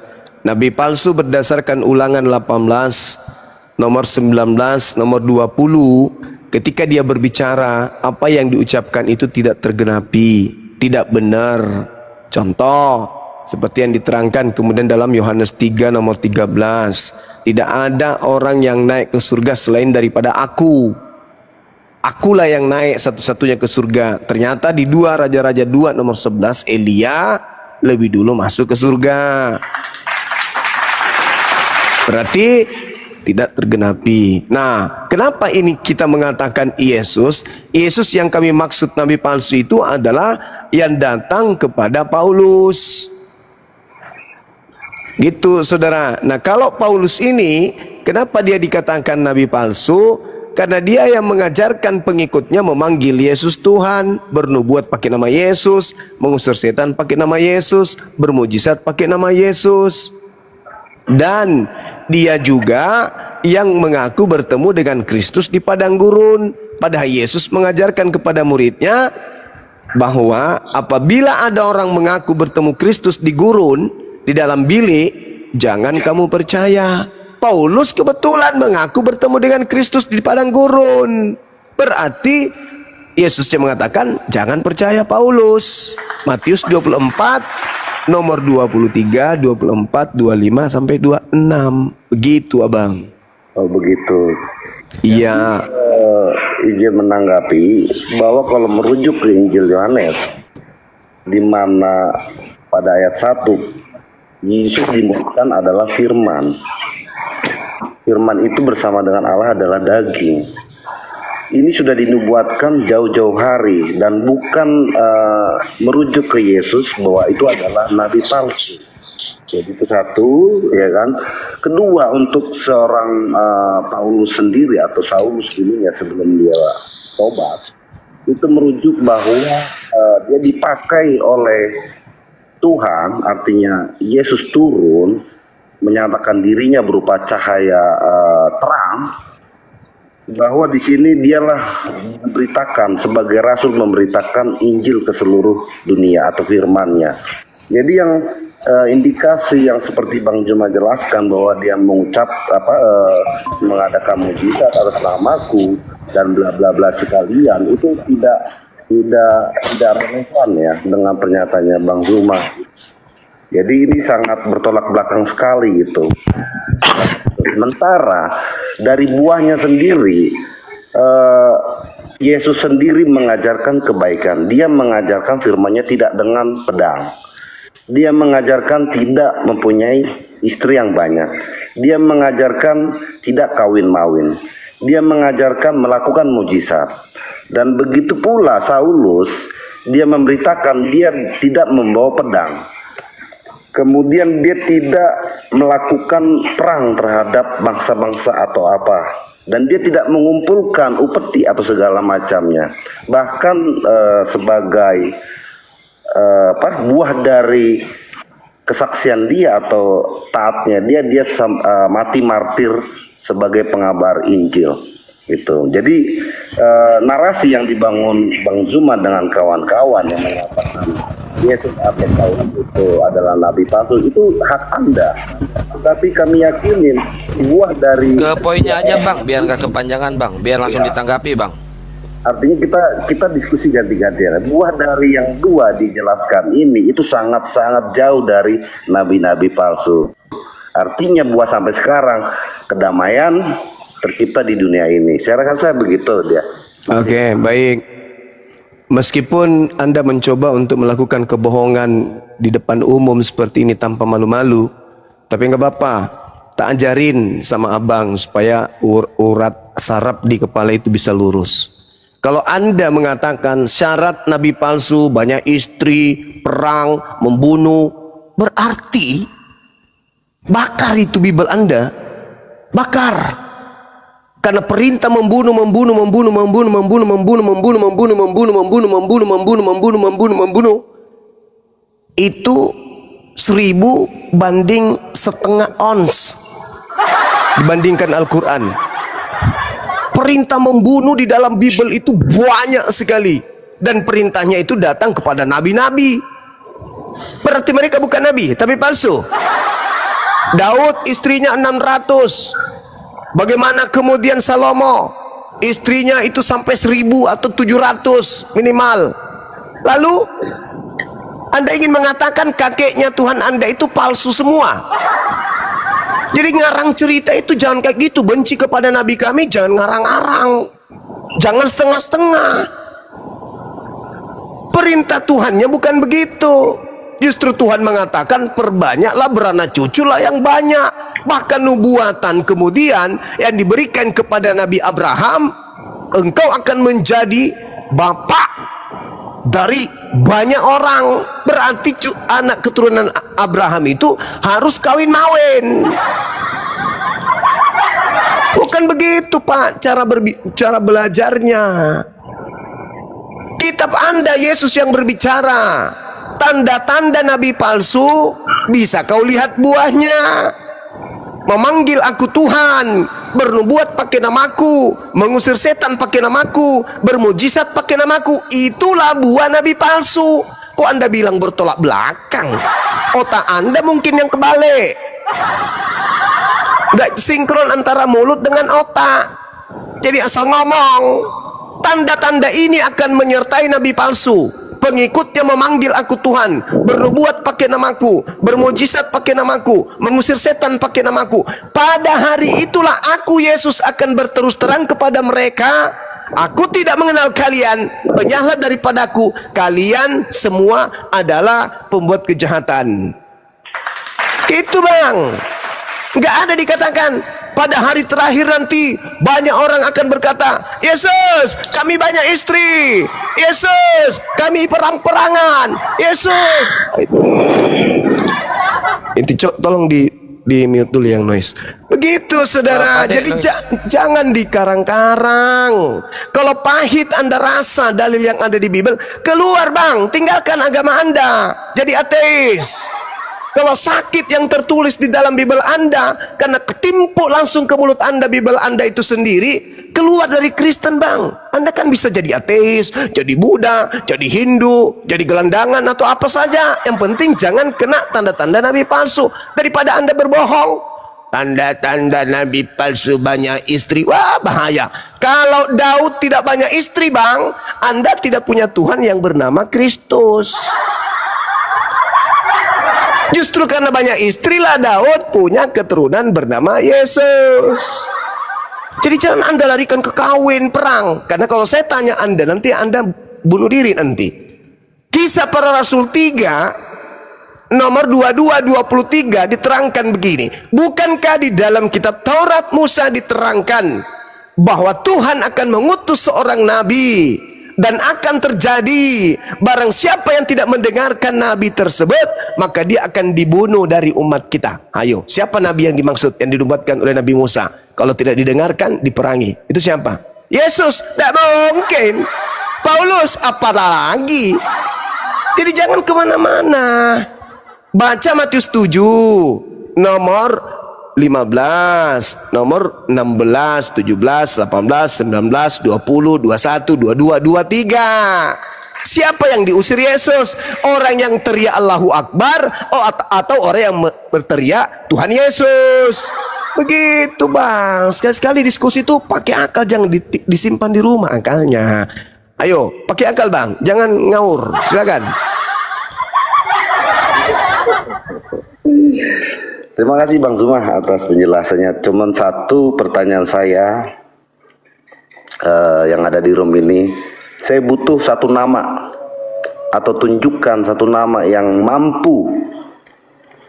nabi palsu berdasarkan Ulangan 18 nomor 19 nomor 20, ketika dia berbicara apa yang diucapkan itu tidak tergenapi, tidak benar. Contoh seperti yang diterangkan kemudian dalam Yohanes 3 nomor 13, tidak ada orang yang naik ke surga selain daripada aku. Akulah yang naik satu-satunya ke surga. Ternyata di 2 Raja-Raja 2 nomor 11, Elia lebih dulu masuk ke surga. Berarti tidak tergenapi. Nah, kenapa ini kita mengatakan Yesus? Yesus yang kami maksud nabi palsu itu adalah yang datang kepada Paulus. Gitu, saudara. Nah, kalau Paulus ini, kenapa dia dikatakan nabi palsu? Karena dia yang mengajarkan pengikutnya memanggil Yesus Tuhan, bernubuat pakai nama Yesus, mengusir setan pakai nama Yesus, bermujizat pakai nama Yesus. Dan dia juga yang mengaku bertemu dengan Kristus di padang gurun. Padahal Yesus mengajarkan kepada muridnya bahwa apabila ada orang mengaku bertemu Kristus di gurun, di dalam bilik, jangan kamu percaya. Paulus kebetulan mengaku bertemu dengan Kristus di padang gurun. Berarti Yesusnya mengatakan jangan percaya Paulus. Matius 24 nomor 23, 24, 25 sampai 26. Begitu, Abang. Oh, begitu. Iya. Izin menanggapi bahwa kalau merujuk ke Injil Yohanes, di mana pada ayat 1 Yesus dimuliakan adalah firman. Firman itu bersama dengan Allah adalah daging. Ini sudah dinubuatkan jauh-jauh hari dan bukan merujuk ke Yesus bahwa itu adalah nabi palsu. Jadi itu satu, ya kan. Kedua, untuk seorang Paulus sendiri atau Saulus dulunya sebelum dia tobat, itu merujuk bahwa dia dipakai oleh Tuhan, artinya Yesus turun menyatakan dirinya berupa cahaya terang, bahwa di sini dialah memberitakan sebagai rasul, memberitakan Injil ke seluruh dunia atau firman-Nya. Jadi yang indikasi yang seperti Bang Juma jelaskan bahwa dia mengucap mengadakan mujizat atas namaku dan bla bla bla sekalian, itu tidak relevan ya dengan pernyataannya Bang Juma. Jadi ini sangat bertolak belakang sekali gitu. Sementara dari buahnya sendiri, Yesus sendiri mengajarkan kebaikan. Dia mengajarkan firman-Nya tidak dengan pedang. Dia mengajarkan tidak mempunyai istri yang banyak. Dia mengajarkan tidak kawin-mawin. Dia mengajarkan melakukan mujizat. Dan begitu pula Saulus, dia memberitakan dia tidak membawa pedang. Kemudian dia tidak melakukan perang terhadap bangsa-bangsa atau apa. Dan dia tidak mengumpulkan upeti atau segala macamnya. Bahkan sebagai buah dari kesaksian dia atau taatnya dia mati martir sebagai pengabar Injil. Gitu. Jadi narasi yang dibangun Bang Zuma dengan kawan-kawan yang mengatakan Yesus atau Paulus itu adalah nabi palsu, itu hak Anda. Tapi kami yakinin buah dari ke poinnya aja Bang, biar nggak kepanjangan Bang, biar langsung ditanggapi Bang. Artinya kita diskusi ganti-gantian. Buah dari yang dua dijelaskan ini itu sangat-sangat jauh dari nabi-nabi palsu. Artinya buat sampai sekarang kedamaian tercipta di dunia ini. Saya rasa begitu dia. Oke, baik. Meskipun Anda mencoba untuk melakukan kebohongan di depan umum seperti ini tanpa malu-malu, tapi nggak apa-apa. Tak ajarin sama abang supaya urat saraf di kepala itu bisa lurus. Kalau Anda mengatakan syarat nabi palsu, banyak istri, perang, membunuh, berarti bakar itu Bible Anda. Bakar. Karena perintah membunuh itu 1000 banding setengah ons dibandingkan Al-Quran. Perintah membunuh di dalam Bible itu banyak sekali, dan perintahnya itu datang kepada nabi-nabi. Berarti mereka bukan nabi tapi palsu. Daud istrinya 600. Bagaimana kemudian Salomo istrinya itu sampai 1000 atau 700 minimal. Lalu Anda ingin mengatakan kakeknya Tuhan Anda itu palsu semua. Jadi ngarang cerita itu jangan kayak gitu. Benci kepada nabi kami jangan ngarang-ngarang, jangan setengah-setengah. Perintah Tuhannya bukan begitu. Justru Tuhan mengatakan perbanyaklah beranak cuculah yang banyak. Bahkan nubuatan kemudian yang diberikan kepada Nabi Abraham, engkau akan menjadi bapak dari banyak orang. Berarti anak keturunan Abraham itu harus kawin mawin. Bukan begitu Pak cara belajarnya. Kitab Anda Yesus yang berbicara. Tanda-tanda nabi palsu bisa kau lihat buahnya. Memanggil aku Tuhan, bernubuat pakai namaku, mengusir setan pakai namaku, bermujizat pakai namaku. Itulah buah nabi palsu. Kok Anda bilang bertolak belakang? Otak Anda mungkin yang kebalik. Nggak sinkron antara mulut dengan otak. Jadi asal ngomong. Tanda-tanda ini akan menyertai nabi palsu. Pengikutnya memanggil aku Tuhan, bernubuat pakai namaku, bermujizat pakai namaku, mengusir setan pakai namaku. Pada hari itulah aku Yesus akan berterus terang kepada mereka, aku tidak mengenal kalian, penyahlah daripadaku, kalian semua adalah pembuat kejahatan. Itu Bang. Nggak ada dikatakan pada hari terakhir nanti banyak orang akan berkata, Yesus kami banyak istri, Yesus kami perang-perangan, Yesus. Itu tolong di mute dulu yang noise. Begitu saudara. Jadi jangan dikarang-karang. Kalau pahit Anda rasa dalil yang ada di Bible, keluar Bang, tinggalkan agama Anda, jadi ateis. Kalau sakit yang tertulis di dalam Bible Anda karena ketimpuk langsung ke mulut Anda Bible Anda itu sendiri, keluar dari Kristen Bang. Anda kan bisa jadi ateis, jadi Buddha, jadi Hindu, jadi gelandangan atau apa saja. Yang penting jangan kena tanda-tanda nabi palsu. Daripada Anda berbohong, tanda-tanda nabi palsu banyak istri, wah bahaya. Kalau Daud tidak banyak istri Bang, Anda tidak punya Tuhan yang bernama Kristus. Justru karena banyak istrilah Daud punya keturunan bernama Yesus. Jadi jangan Anda larikan ke kawin perang. Karena kalau saya tanya Anda, nanti Anda bunuh diri nanti. Kisah Para Rasul 3 nomor 22-23 diterangkan begini. Bukankah di dalam kitab Taurat Musa diterangkan bahwa Tuhan akan mengutus seorang nabi, dan akan terjadi barang siapa yang tidak mendengarkan nabi tersebut, maka dia akan dibunuh dari umat kita. Ayo, siapa nabi yang dimaksud, yang dinubuatkan oleh Nabi Musa? Kalau tidak didengarkan, diperangi. Itu siapa? Yesus. Tidak mungkin. Paulus, apalagi. Jadi jangan kemana-mana. Baca Matius 7 nomor 15, nomor 16, 17, 18, 19, 20, 21, 22, 23. Siapa yang diusir Yesus? Orang yang teriak Allahu Akbar atau orang yang berteriak Tuhan Yesus? Begitu Bang. Sekali-sekali diskusi itu pakai akal, jangan disimpan di rumah akalnya. Ayo, pakai akal Bang, jangan ngawur. Silakan. Terima kasih Bang Zuma atas penjelasannya. Cuman satu pertanyaan saya yang ada di room ini, saya butuh satu nama atau tunjukkan satu nama yang mampu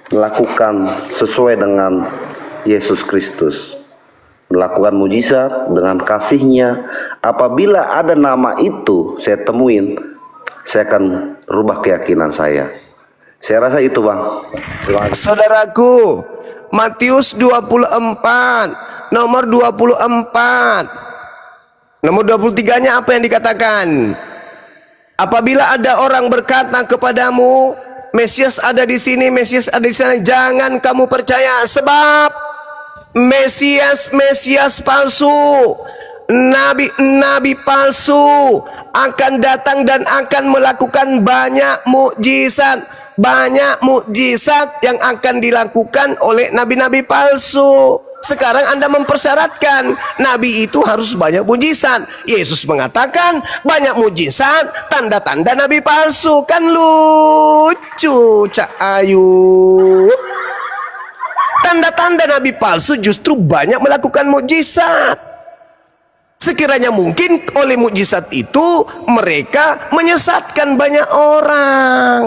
melakukan sesuai dengan Yesus Kristus, melakukan mujizat dengan kasihnya. Apabila ada nama itu saya temuin, saya akan rubah keyakinan saya. Saya rasa itu Bang. Terima kasih. Saudaraku, Matius 24 nomor 24 nomor 23-nya apa yang dikatakan? Apabila ada orang berkata kepadamu, Mesias ada di sini, Mesias ada di sana, jangan kamu percaya, sebab Mesias palsu, nabi palsu akan datang dan akan melakukan banyak mukjizat yang akan dilakukan oleh nabi-nabi palsu. Sekarang Anda mempersyaratkan nabi itu harus banyak mujizat. Yesus mengatakan banyak mujizat, tanda-tanda nabi palsu. Kan lucu, Cak Ayu. Tanda-tanda nabi palsu justru banyak melakukan mujizat. Sekiranya mungkin oleh mujizat itu mereka menyesatkan banyak orang.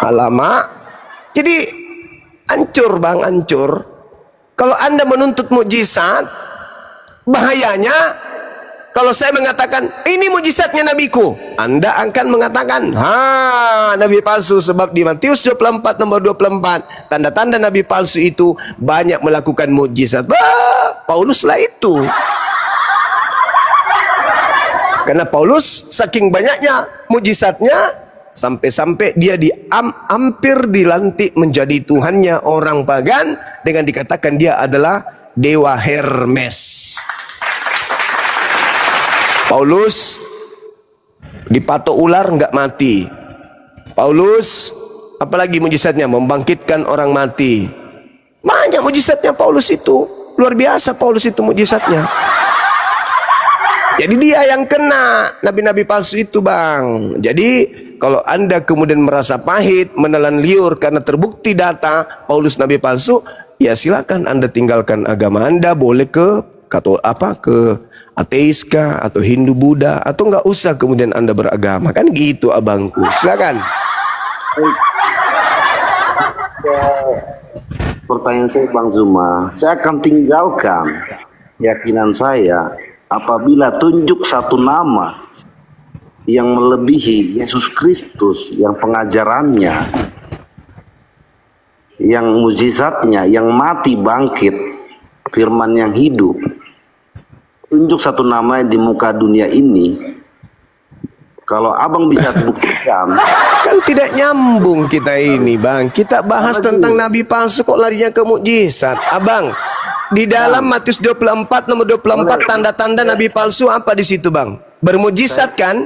Alamak. Jadi hancur Bang, hancur. Kalau Anda menuntut mujizat, bahayanya kalau saya mengatakan ini mujizatnya nabiku, Anda akan mengatakan nabi palsu. Sebab di Matius 24 nomor 24, tanda-tanda nabi palsu itu banyak melakukan mujizat. Pauluslah itu. Karena Paulus saking banyaknya mujizatnya, sampai-sampai dia hampir dilantik menjadi tuhannya orang pagan dengan dikatakan dia adalah dewa Hermes. Paulus dipatok ular nggak mati. Paulus apalagi mujizatnya, membangkitkan orang mati. Banyak mujizatnya Paulus itu, luar biasa Paulus itu mujizatnya. Jadi dia yang kena nabi-nabi palsu itu Bang. Jadi kalau Anda kemudian merasa pahit, menelan liur karena terbukti data Paulus nabi palsu, ya silakan Anda tinggalkan agama Anda, boleh ke ateis kah atau Hindu Buddha, atau nggak usah kemudian Anda beragama, kan gitu abangku. Silakan. Pertanyaan saya Bang Zuma, saya akan tinggalkan keyakinan saya apabila tunjuk satu nama yang melebihi Yesus Kristus, yang pengajarannya, yang mujizatnya, yang mati bangkit, firman yang hidup. Tunjuk satu nama di muka dunia ini. Kalau abang bisa buktikan, kan tidak nyambung kita ini Bang. Kita bahas tentang nabi palsu kok larinya ke mukjizat. Abang, di dalam Matius 24 nomor 24 tanda-tanda nabi palsu apa di situ Bang? Bermujizat kan?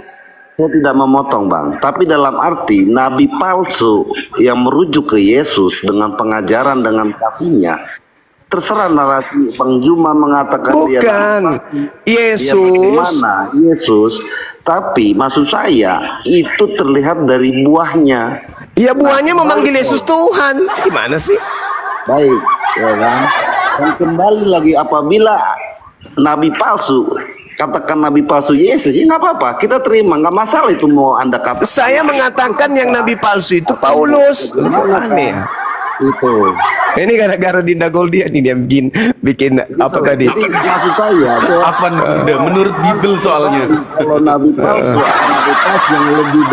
Saya tidak memotong Bang, tapi dalam arti nabi palsu yang merujuk ke Yesus dengan pengajaran, dengan kasihnya, terserah narasi Bang Zuma mengatakan bukan Yesus, Yesus, tapi maksud saya itu terlihat dari buahnya. Ya buahnya memanggil Yesus Tuhan, gimana sih? Baik, ya kan? Dan kembali lagi apabila nabi palsu, katakan nabi palsu Yesus, ya nggak apa-apa, kita terima, nggak masalah itu mau Anda katakan. Saya mengatakan yang nabi palsu itu Paulus. Aneh. Itu. Ini gara-gara Dinda Goldia nih dia bikin apa tadi? Jadi maksud saya, apa menurut Bible soalnya? Kalau nabi palsu, nabi palsu yang lebih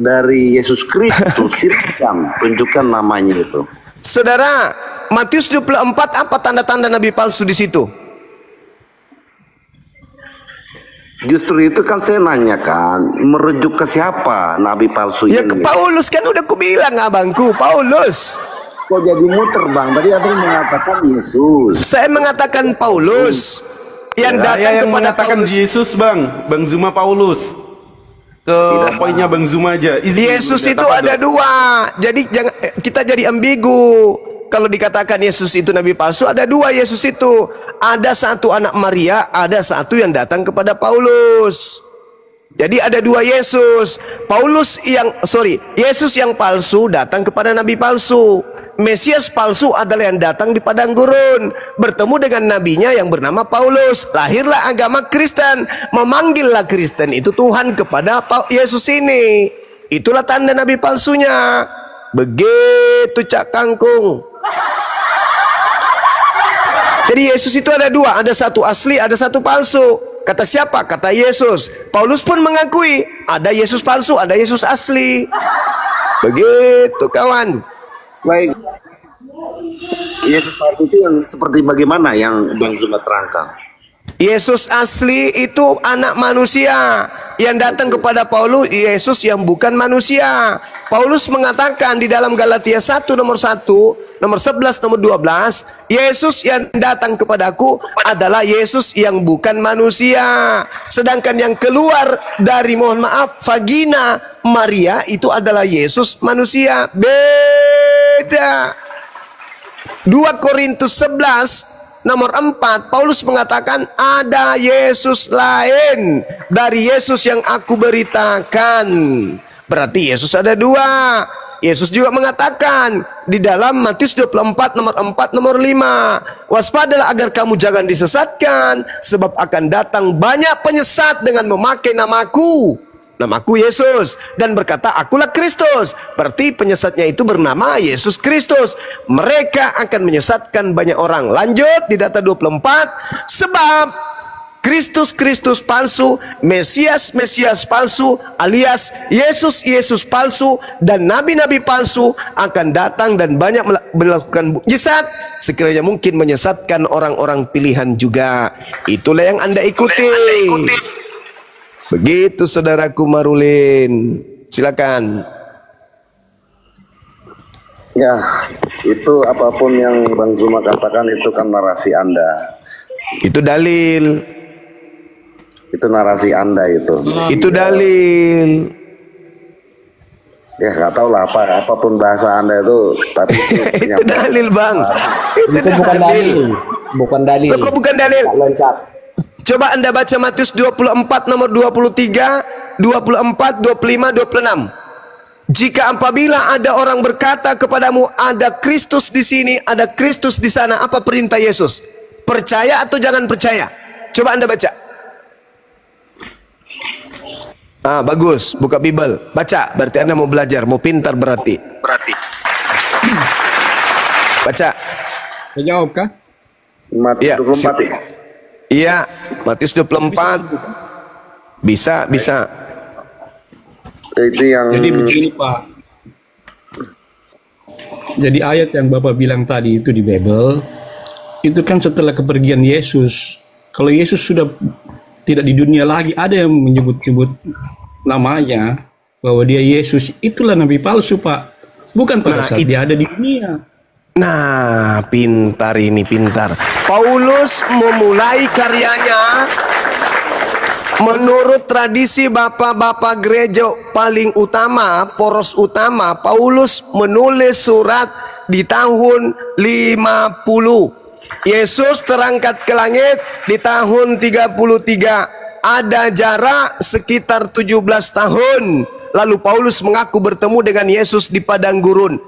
dari Yesus Kristus, silakan tunjukkan namanya itu. Saudara, Matius 24 apa tanda-tanda nabi palsu di situ? Justru itu kan saya nanyakan, merujuk ke siapa nabi palsu ya ini? Ya ke Paulus, kan udah kubilang abangku, Paulus. Kok jadi muter Bang? Tadi abang mengatakan Yesus. Saya mengatakan Paulus. Yang datang yang kepada mengatakan Paulus. Yesus Bang Zuma Paulus. Ke poinnya Bang Zuma aja. Yesus itu ada dua. Jadi jangan kita jadi ambigu. Kalau dikatakan Yesus itu nabi palsu, ada dua Yesus itu. Ada satu anak Maria, ada satu yang datang kepada Paulus. Jadi ada dua Yesus. Yesus yang palsu datang kepada nabi palsu. Mesias palsu adalah yang datang di padang gurun, bertemu dengan nabinya yang bernama Paulus. Lahirlah agama Kristen, memanggillah Kristen itu Tuhan kepada Yesus ini. Itulah tanda nabi palsunya. Begitu Cak Kangkung. Jadi Yesus itu ada dua, ada satu asli, ada satu palsu. Kata siapa? Kata Yesus. Paulus pun mengakui ada Yesus palsu, ada Yesus asli. Begitu kawan. Baik. Yesus palsu itu yang seperti bagaimana yang Bang Zuma terangkan? Yesus asli itu anak manusia yang datang kepada Paulus, Yesus yang bukan manusia. Paulus mengatakan di dalam Galatia 1 nomor 1, nomor 11, nomor 12, Yesus yang datang kepadaku adalah Yesus yang bukan manusia. Sedangkan yang keluar dari, mohon maaf, vagina Maria itu adalah Yesus manusia. Beda. 2 Korintus 11 nomor 4, Paulus mengatakan ada Yesus lain dari Yesus yang aku beritakan. Berarti Yesus ada dua. Yesus juga mengatakan di dalam Matius 24 nomor 4 nomor 5, waspadalah agar kamu jangan disesatkan, sebab akan datang banyak penyesat dengan memakai namaku Yesus, dan berkata akulah Kristus. Berarti penyesatnya itu bernama Yesus Kristus. Mereka akan menyesatkan banyak orang. Lanjut di data 24, sebab Kristus palsu, Mesias palsu, alias Yesus palsu, dan nabi-nabi palsu akan datang dan banyak melakukan mukjizat, sekiranya mungkin menyesatkan orang-orang pilihan juga. Itulah yang Anda ikuti. Begitu saudaraku Marulin. Silakan. Ya, itu apapun yang Bang Zuma katakan itu kan narasi Anda. Itu dalil. Itu narasi Anda itu. Itu dalil. Ya nggak tahu lah apapun bahasa Anda itu, tapi itu dalil Bang. Itu bukan dalil. Bukan dalil. Kok bukan dalil? Coba Anda baca Matius 24 nomor 23, 24, 25, 26. Jika apabila ada orang berkata kepadamu ada Kristus di sini, ada Kristus di sana, apa perintah Yesus? Percaya atau jangan percaya? Coba Anda baca. Bagus, buka Bible, baca. Berarti Anda mau belajar, mau pintar berarti. Baca. Jawab kah? Matius 24 ya? Iya, Matius 24. Bisa. Itu yang. Jadi begini Pak. Jadi ayat yang Bapak bilang tadi itu di Bible, itu kan setelah kepergian Yesus. Kalau Yesus sudah tidak di dunia lagi, ada yang menyebut-nyebut namanya bahwa dia Yesus, itulah nabi palsu Pak. Bukan pada saat dia ada di dunia. Nah, pintar ini, pintar. Paulus memulai karyanya menurut tradisi bapak-bapak gereja paling utama, poros utama. Paulus menulis surat di tahun 50. Yesus terangkat ke langit di tahun 33. Ada jarak sekitar 17 tahun. Lalu Paulus mengaku bertemu dengan Yesus di padang gurun.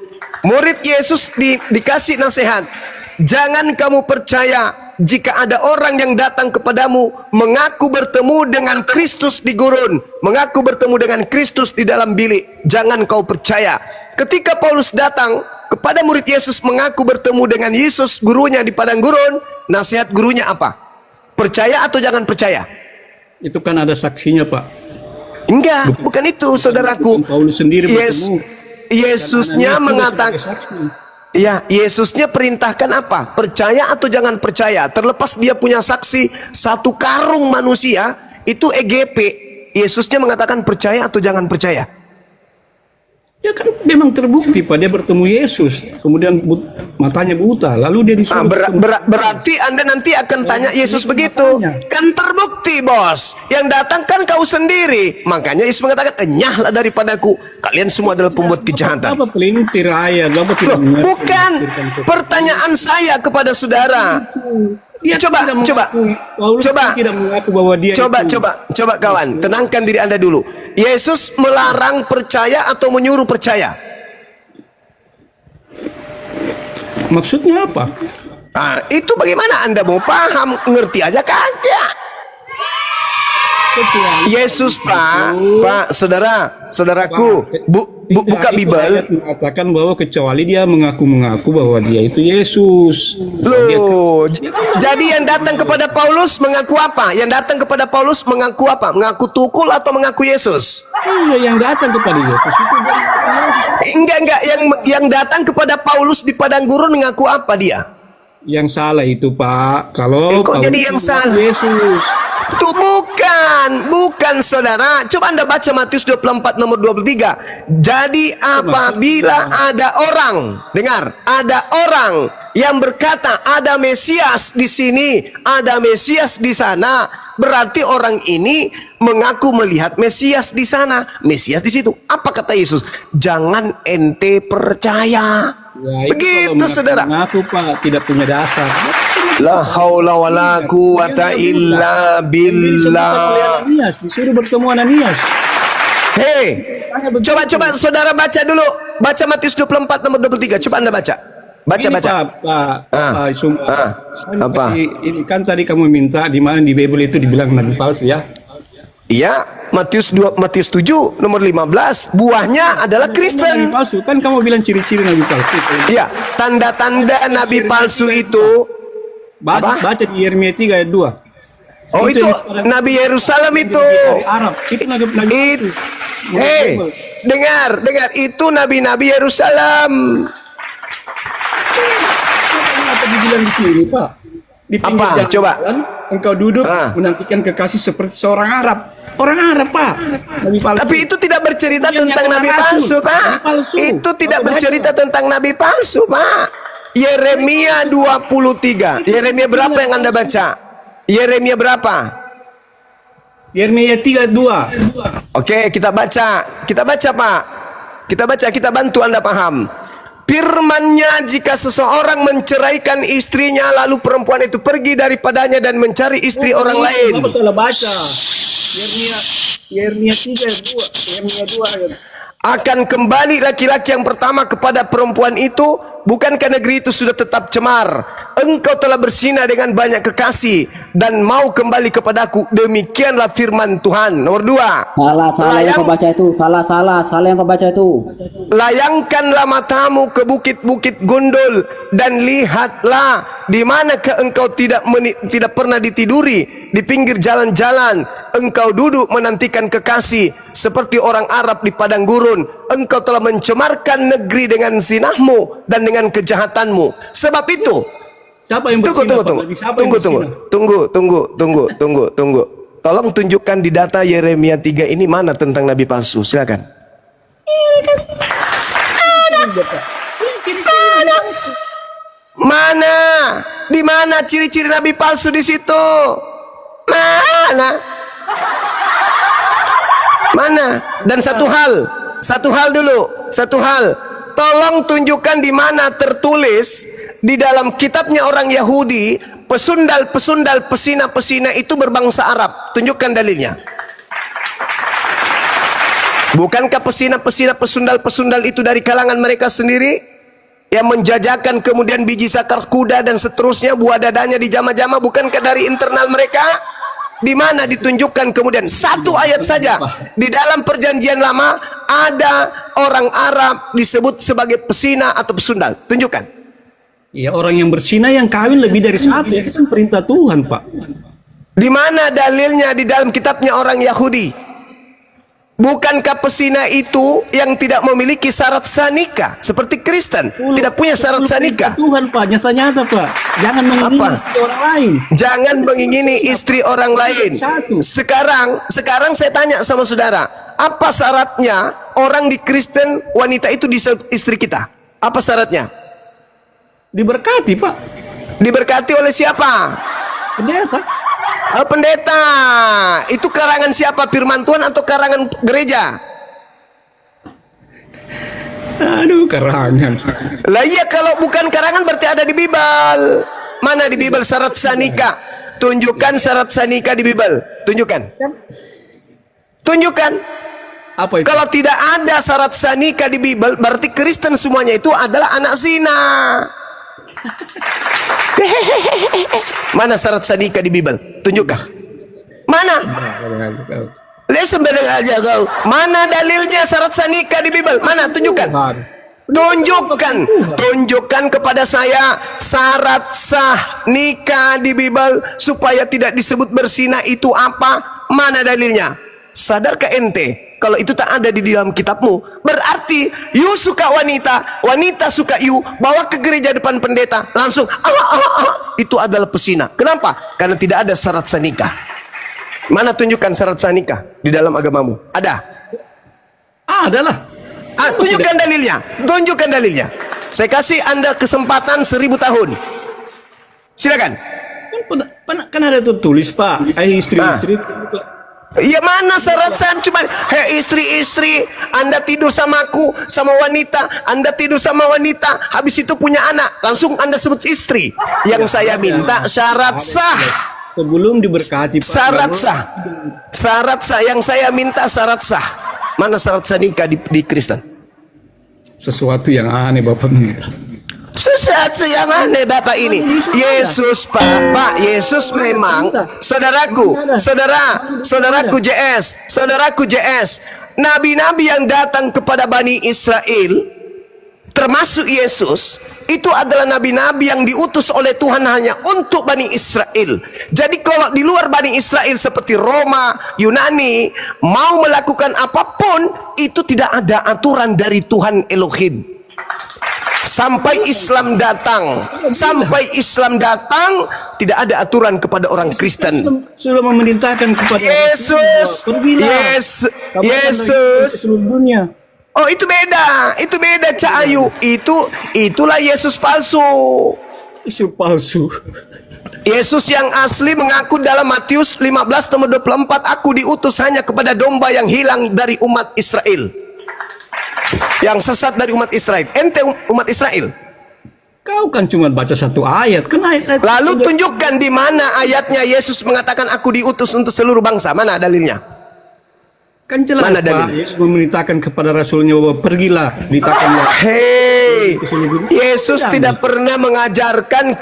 Murid Yesus dikasih nasihat. Jangan kamu percaya jika ada orang yang datang kepadamu mengaku bertemu dengan Kristus di gurun, mengaku bertemu dengan Kristus di dalam bilik. Jangan kau percaya. Ketika Paulus datang kepada murid Yesus mengaku bertemu dengan Yesus gurunya di padang gurun, nasihat gurunya apa? Percaya atau jangan percaya? Itu kan ada saksinya Pak. Enggak, bukan itu saudaraku. Paulus sendiri bertemu. Yesusnya mengatakan, ya, Yesusnya perintahkan apa? Percaya atau jangan percaya? Terlepas dia punya saksi satu karung manusia, itu EGP. Yesusnya mengatakan percaya atau jangan percaya? Ya kan memang terbukti Pak, dia bertemu Yesus, kemudian matanya buta, lalu dia disuruh. Berarti Anda nanti akan tanya Yesus begitu. Kan terbukti bos, yang datang kan kau sendiri. Makanya Yesus mengatakan, enyahlah daripadaku, kalian semua adalah pembuat kejahatan. Apa pelintir ayat? Bukan, pertanyaan saya kepada saudara. Coba kawan, tenangkan diri Anda dulu. Yesus melarang percaya atau menyuruh percaya? Maksudnya apa? Ah, itu bagaimana Anda mau paham? Ngerti aja kagak? Yesus Pak, saudaraku, buka Bible. Mengatakan bahwa kecuali dia mengaku bahwa dia itu Yesus. Loh, jadi yang datang kepada Paulus mengaku apa? Yang datang kepada Paulus mengaku apa? Mengaku tukul atau mengaku Yesus? Iya, yang datang kepada Yesus itu Yesus. Enggak, yang datang kepada Paulus di padang gurun mengaku apa dia? Yang salah itu Pak. Kalau kok jadi yang salah? Yesus. Itu bukan saudara. Coba Anda baca Matius 24 nomor 23. Jadi apabila ada orang, dengar, ada orang yang berkata ada Mesias di sini, ada Mesias di sana, berarti orang ini mengaku melihat Mesias di sana, Mesias di situ. Apa kata Yesus? Jangan ente percaya. Ya, begitu saudara. Mengaku Pak tidak punya dasar. La haula wala quwata illa billah. Disuruh bertemu Ananias. Hei, coba saudara baca dulu. Baca Matius 24 nomor 23. Coba Anda baca. Baca. Apa? Ini kan tadi kamu minta di mana di Bible itu dibilang nabi palsu ya? Iya, Matius 7 nomor 15. Buahnya adalah Kristen. Nabi palsu. Kan kamu bilang ciri-ciri nabi palsu. Iya, tanda-tanda nabi palsu itu baca di Yeremia 3 ayat 2. Oh, itu Nabi Yerusalem itu. Arab. Itu nabi palsu. Dengar, itu nabi-nabi Yerusalem. Apa dibilang di sini, Pak? Di apa? Coba. Engkau duduk menantikan kekasih seperti seorang Arab. Orang Arab, Pak. Nabi palsu. Tapi itu tidak bercerita tentang nabi palsu, Pak. Itu tidak bercerita tentang nabi palsu, Pak. Yeremia 23. Yeremia berapa yang Anda baca? Yeremia berapa? Yeremia 32. Oke, kita baca. Kita baca, Pak. Kita bantu Anda paham. Firman-Nya, jika seseorang menceraikan istrinya lalu perempuan itu pergi daripadanya dan mencari istri orang lain. Kamu salah baca. Yeremia 3 ayat 2. Yeremia 2 ayat. Akan kembali laki-laki yang pertama kepada perempuan itu, bukankah negeri itu sudah tetap cemar? Engkau telah bersinah dengan banyak kekasih dan mau kembali kepadaku. Demikianlah firman Tuhan. Nomor 2. Salah yang kau baca itu. Salah yang kau baca itu. Layangkanlah matamu ke bukit-bukit gundul dan lihatlah di manakah engkau tidak pernah ditiduri di pinggir jalan-jalan. Engkau duduk menantikan kekasih seperti orang Arab di padang gurun. Engkau telah mencemarkan negeri dengan zinahmu dan dengan kejahatanmu. Sebab itu, tunggu. Tolong tunjukkan di data Yeremia 3 ini mana tentang nabi palsu. Silakan. Mana? Di mana ciri-ciri nabi palsu di situ? Mana? Dan satu hal dulu. Tolong tunjukkan di mana tertulis di dalam kitabnya orang Yahudi, pesundal-pesundal, pesina-pesina itu berbangsa Arab. Tunjukkan dalilnya. Bukankah pesina-pesina, pesundal-pesundal itu dari kalangan mereka sendiri yang menjajakan kemudian biji sakar kuda dan seterusnya, buah dadanya di jama-jama? Bukankah dari internal mereka? Di mana ditunjukkan kemudian satu ayat saja di dalam perjanjian lama ada orang Arab disebut sebagai pesina atau pesundal? Tunjukkan. Ya, orang yang berzina yang kawin lebih dari satu, itu kan perintah Tuhan, Pak. Di mana dalilnya di dalam kitabnya orang Yahudi? Bukankah pesina itu yang tidak memiliki syarat sanika seperti Kristen, tidak punya syarat sanika? Tuhan, Pak, nyata-nyata, Pak. Jangan mengingini istri orang lain. Jangan mengingini istri orang lain. Sekarang saya tanya sama saudara, apa syaratnya orang di Kristen wanita itu di istri kita? Apa syaratnya? Diberkati, Pak. Diberkati oleh siapa? Pendeta. Pendeta. Itu karangan siapa? Firman Tuhan atau karangan gereja? Aduh, karangan. Lah iya, kalau bukan karangan berarti ada di Bible. Mana di Bible syarat sanika? Tunjukkan syarat sanika di Bible. Tunjukkan. Apa itu? Kalau tidak ada syarat sanika di Bible, berarti Kristen semuanya itu adalah anak zina. Mana syarat sah nikah di Bible? Tunjukkan. Mana? Sembarang aja kau. Mana dalilnya syarat sah nikah di Bible? Mana? Tunjukkan. Tunjukkan kepada saya syarat sah nikah di Bible supaya tidak disebut berzina itu apa? Mana dalilnya? Sadarkah ente kalau itu tak ada di dalam kitabmu? Berarti you suka wanita, wanita suka you, bawa ke gereja depan pendeta langsung itu adalah pesina. Kenapa? Karena tidak ada syarat sah nikah. Mana tunjukkan syarat sah nikah di dalam agamamu? Ada? Adalah. Tunjukkan dalilnya. Tunjukkan dalilnya. Saya kasih Anda kesempatan 1000 tahun. Silakan. Kan ada tertulis, Pak. Istri-istri. Ya mana syarat sah? Cuma hei istri-istri, Anda tidur sama aku, sama wanita, Anda tidur sama wanita, habis itu punya anak, langsung Anda sebut istri. Yang saya minta syarat sah. Sebelum diberkati, Pak. Syarat sah yang saya minta syarat sah. Mana syarat sah nikah di Kristen? Sesuatu yang aneh Bapak minta. Sesuatu yang aneh Bapak ini. Yesus Pak Yesus memang saudaraku JS, nabi-nabi yang datang kepada Bani Israel termasuk Yesus itu adalah nabi-nabi yang diutus oleh Tuhan hanya untuk Bani Israel. Jadi kalau di luar Bani Israel seperti Roma, Yunani mau melakukan apapun itu tidak ada aturan dari Tuhan Elohim. Sampai Islam datang tidak ada aturan kepada orang Kristen. Sudah memerintahkan kepada Yesus dunia. Oh itu beda Cak Ayu. Itulah Yesus palsu. Yesus yang asli mengaku dalam Matius 15 nomor 24, aku diutus hanya kepada domba yang hilang dari umat Israel, yang sesat dari umat Israel. Ente umat Israel. Kau kan cuma baca satu ayat. Lalu tunjukkan di mana ayatnya Yesus mengatakan aku diutus untuk seluruh bangsa. Mana dalilnya? Kan jelas Pak, Yesus memerintahkan kepada Rasulnya bahwa pergilah, beritakanlah. Hei, Yesus tidak pernah mengajarkan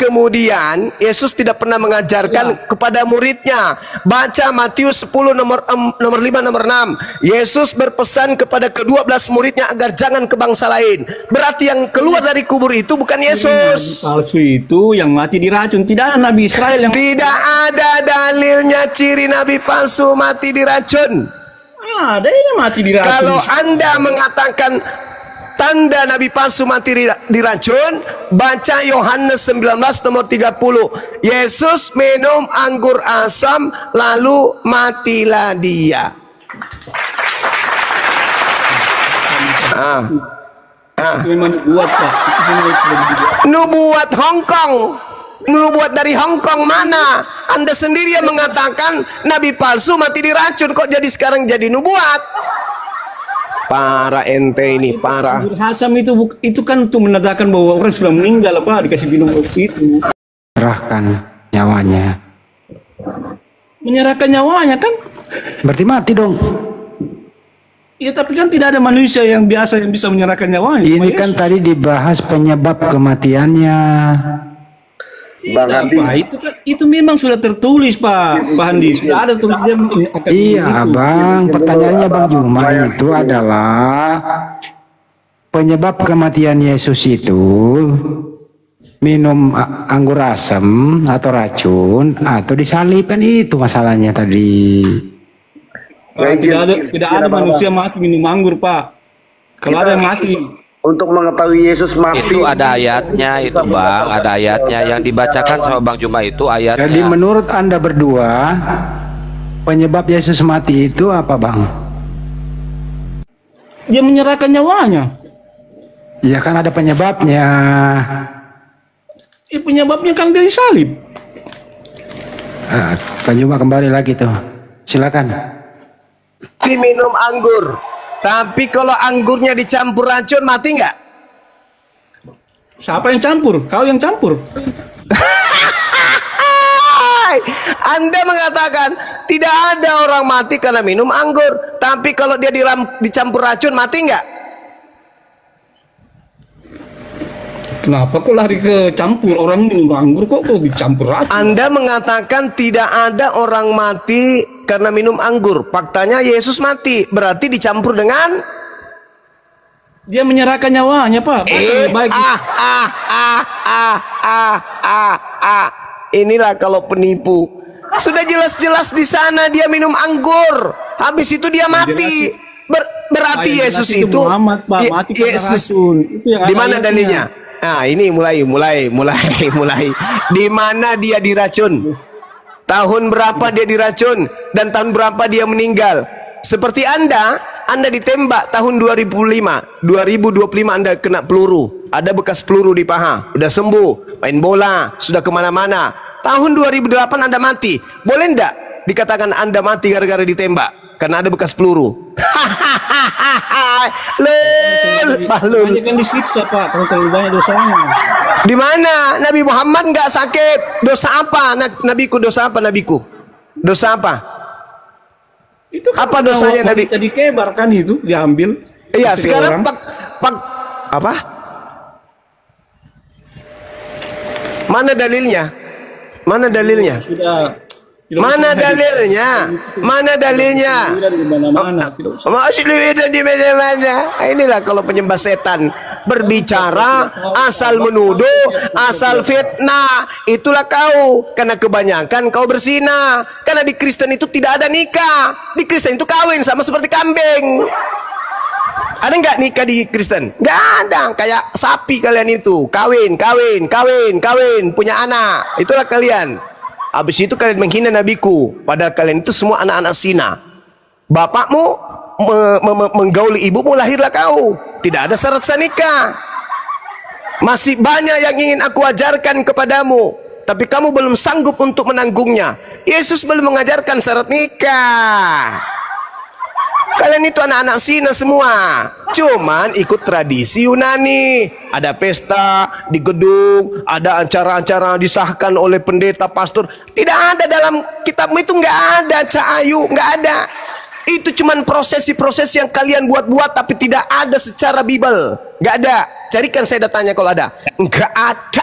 kepada muridnya. Baca Matius 10 nomor 5 nomor 6. Yesus berpesan kepada ke-12 muridnya agar jangan ke bangsa lain. Berarti yang keluar dari kubur itu bukan Yesus. Palsu itu yang mati diracun. Tidak ada Nabi Israel yang... Tidak ada dalilnya ciri Nabi palsu mati diracun. Ada ini mati diracun. Kalau Anda mengatakan tanda Nabi palsu mati diracun, baca Yohanes 19 nomor 30. Yesus minum anggur asam lalu matilah dia. Memang buat Pak. Nubuat Hongkong. Nubuat dari Hongkong mana? Anda sendiri yang mengatakan Nabi palsu mati diracun, kok jadi sekarang jadi nubuat? Para ente ini, para. Hasam itu kan untuk menandakan bahwa orang sudah meninggal Pak, dikasih minum itu. Menyerahkan nyawanya. Menyerahkan nyawanya kan? Berarti mati dong. Ya tapi kan tidak ada manusia yang biasa yang bisa menyerahkan nyawanya. Ini kan tadi dibahas penyebab kematiannya. Bang Handi, itu memang sudah tertulis Pak Handi, sudah ada tulisnya. Iya Bang, pertanyaannya Bang Juma itu adalah penyebab kematian Yesus itu minum anggur asam atau racun atau disalibkan, itu masalahnya tadi. Tidak ada manusia mati minum anggur Pak. Kalau ada yang mati. Untuk mengetahui Yesus mati itu ada ayatnya itu Bang, ada ayatnya yang dibacakan sama Bang Juma itu ayatnya. Jadi menurut Anda berdua penyebab Yesus mati itu apa Bang? Dia menyerahkan nyawanya. Ya kan ada penyebabnya. Penyebabnya kan dari salib. Bang Juma kembali lagi tuh, silakan. Diminum anggur. Tapi kalau anggurnya dicampur racun mati nggak? Siapa yang campur? Kau yang campur. Anda mengatakan tidak ada orang mati karena minum anggur. Tapi kalau dia dicampur racun mati nggak? Kenapa kok lari ke campur? Orang minum anggur kok dicampur racun? Anda mengatakan tidak ada orang mati karena minum anggur. Faktanya Yesus mati, berarti dicampur dengan dia menyerahkan nyawanya, Pak. Inilah kalau penipu. Sudah jelas-jelas di sana dia minum anggur. Habis itu dia mati. Berarti Yesus itu Muhammad, Pak, mati karena Yesus. racun. Itu yang Di ada mana ayatnya. dalilnya? Nah, ini mulai. Di mana dia diracun? Tahun berapa dia diracun dan tahun berapa dia meninggal? Seperti Anda ditembak tahun 2005, 2025 Anda kena peluru, ada bekas peluru di paha, udah sembuh, main bola, sudah kemana-mana. Tahun 2008 Anda mati, boleh enggak dikatakan Anda mati gara-gara ditembak? Karena ada bekas peluru. Banyak kan di situ, Pak. Kalau terlalu banyak dosanya. Di mana Nabi Muhammad nggak sakit? Dosa apa? Nabiku dosa apa? Nabiku dosa apa? Itu kan apa dosanya Nabi? Tadi kebar kan itu diambil. Iya, sekarang apa? Mana dalilnya? Mana dalilnya? Sudah. Mana dalilnya? Mana dalilnya? Masih di mana-mana. Inilah kalau penyembah setan berbicara asal menuduh, asal fitnah. Itulah kau. Karena kebanyakan kau berzina. Karena di Kristen itu tidak ada nikah. Di Kristen itu kawin sama seperti kambing. Ada nggak nikah di Kristen? Nggak ada. Kayak sapi kalian itu. Kawin, punya anak. Itulah kalian. Habis itu kalian menghina nabiku. Padahal kalian itu semua anak-anak zina. Bapakmu menggauli ibumu, lahirlah kau. Tidak ada syarat sah nikah. Masih banyak yang ingin aku ajarkan kepadamu, tapi kamu belum sanggup untuk menanggungnya. Yesus belum mengajarkan syarat nikah. Kalian itu anak-anak zina semua. Cuman ikut tradisi Yunani. Ada pesta di gedung, ada acara-acara disahkan oleh pendeta, pastor. Tidak ada dalam kitabmu itu, nggak ada, Cak Ayu, nggak ada. Itu cuman prosesi-prosesi yang kalian buat-buat, tapi tidak ada secara Bible. Nggak ada. Carikan saya datanya kalau ada. Nggak ada.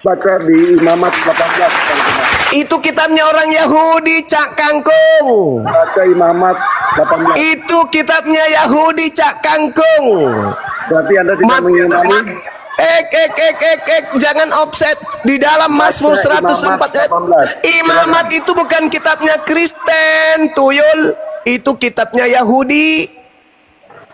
Baca di Imamat 18. Itu kitabnya orang Yahudi, Cak Kangkung. Baca Imamat 18. Itu kitabnya Yahudi, Cak Kangkung. Berarti Anda tidak mengimani. Jangan offset di dalam Mazmur 104. Imamat itu bukan kitabnya Kristen, tuyul. Itu kitabnya Yahudi.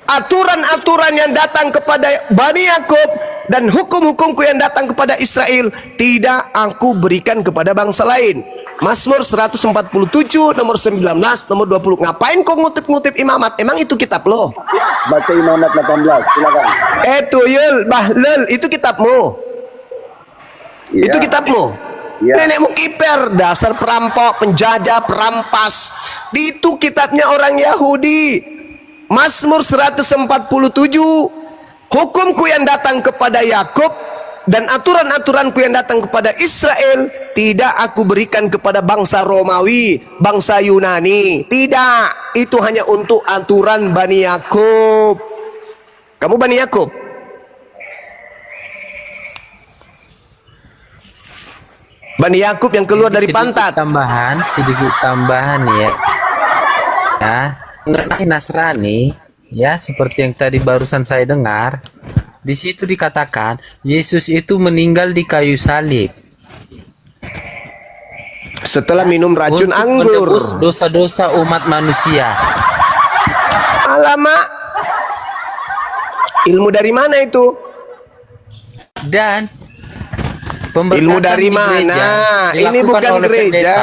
Aturan-aturan yang datang kepada Bani Yakub dan hukum-hukumku yang datang kepada Israel tidak aku berikan kepada bangsa lain. Mazmur 147 nomor 19 nomor 20. Ngapain kau ngutip-ngutip Imamat? Emang itu kitab lo? Baca Imamat 18, silakan. Tuyul, bahlul, itu kitabmu. Iya. Itu kitabmu. Iya. Nenekmu kiper, dasar perampok, penjajah, perampas. Itu kitabnya orang Yahudi. Mazmur 147, hukumku yang datang kepada Yakub dan aturan-aturanku yang datang kepada Israel tidak aku berikan kepada bangsa Romawi, bangsa Yunani. Tidak, itu hanya untuk aturan Bani Yakub. Kamu Bani Yakub? Bani Yakub yang keluar dari pantat. Sedikit tambahan ya. Ya, mengenai Nasrani, ya seperti yang tadi barusan saya dengar, di situ dikatakan Yesus itu meninggal di kayu salib setelah minum racun untuk anggur. menebus dosa-dosa umat manusia. Alamak, ilmu dari mana itu? Dan ilmu dari mana? Ini bukan gereja.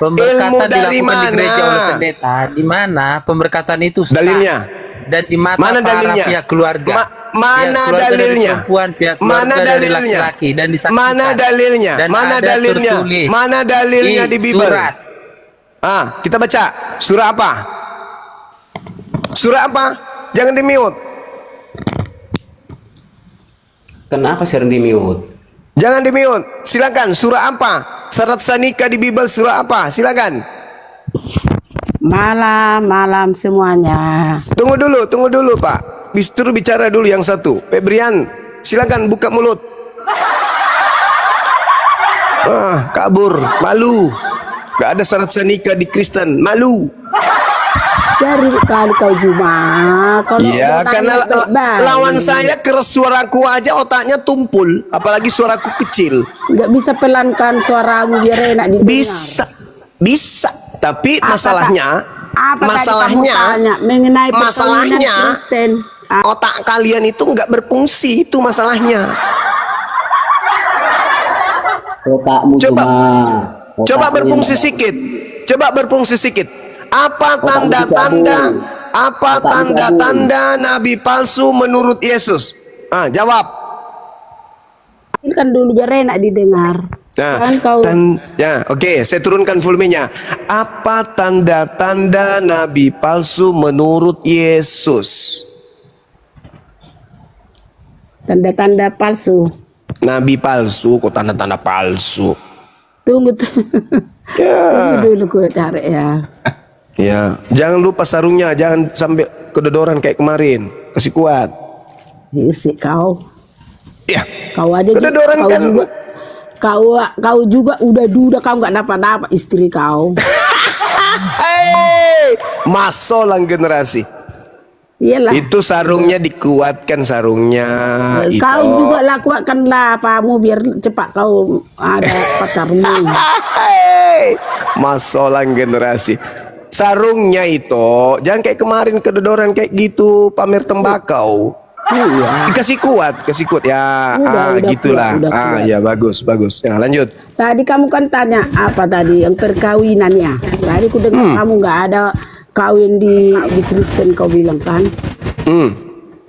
Pemberkatan dari dilakukan mana? di gereja oleh pendeta, di mana pemberkatan itu sah. Dalilnya? Dan di mata Mana para dalilnya? pihak keluarga. Mana Pihak keluarga dari dalilnya? perempuan, pihak Mana keluarga dari dalilnya? laki-laki dan disaksikan. Mana dalilnya? Dan Mana ada dalilnya? tertulis Mana dalilnya di Bible? surat. Kita baca. Surah apa? Surah apa? Jangan di-mute. Kenapa sering di-mute? Jangan di-mute. Silakan. Surah apa? Syarat sah nikah di Bible surah apa? Silakan. Malam semuanya. Tunggu dulu Pak. Bistru bicara dulu yang satu. Febrian, silakan buka mulut. Kabur, malu. Gak ada syarat sah nikah di Kristen, malu. Dari kali kau Juma. Iya, karena lawan saya keras suaraku aja otaknya tumpul, apalagi suaraku kecil. Nggak bisa pelankan suaramu biar enak didengar. Bisa. Tapi masalahnya, masalahnya otak kalian itu nggak berfungsi, itu masalahnya. Otakmu Coba berfungsi sedikit. Apa tanda-tanda nabi palsu menurut Yesus? Jawab. Kan dulu biar enak didengar. Oke, saya turunkan volumenya. Apa tanda-tanda nabi palsu menurut Yesus? Tanda-tanda palsu. Nabi palsu, kok tanda-tanda palsu? Tunggu dulu gue cari ya. Ya, jangan lupa sarungnya, jangan sampai kedodoran kayak kemarin. Kasih kuat. Isi kau. Ya. Kau aja kedodoran juga, kan. Kau juga udah duda kau nggak dapat istri kau. Masolang generasi. Iyalah. Itu sarungnya dikuatkan sarungnya. Kau juga lakukanlah apamu biar cepat kau ada pacarmu. Masolang generasi. Sarungnya itu jangan kayak kemarin kedodoran kayak gitu pamer tembakau. Iya. Kasih kuat ya. Gitulah. Udah. Ya bagus. Ya lanjut. Tadi kamu kan tanya apa tadi yang perkawinannya. Tadi ku dengar kamu nggak ada kawin di Kristen kau bilang kan.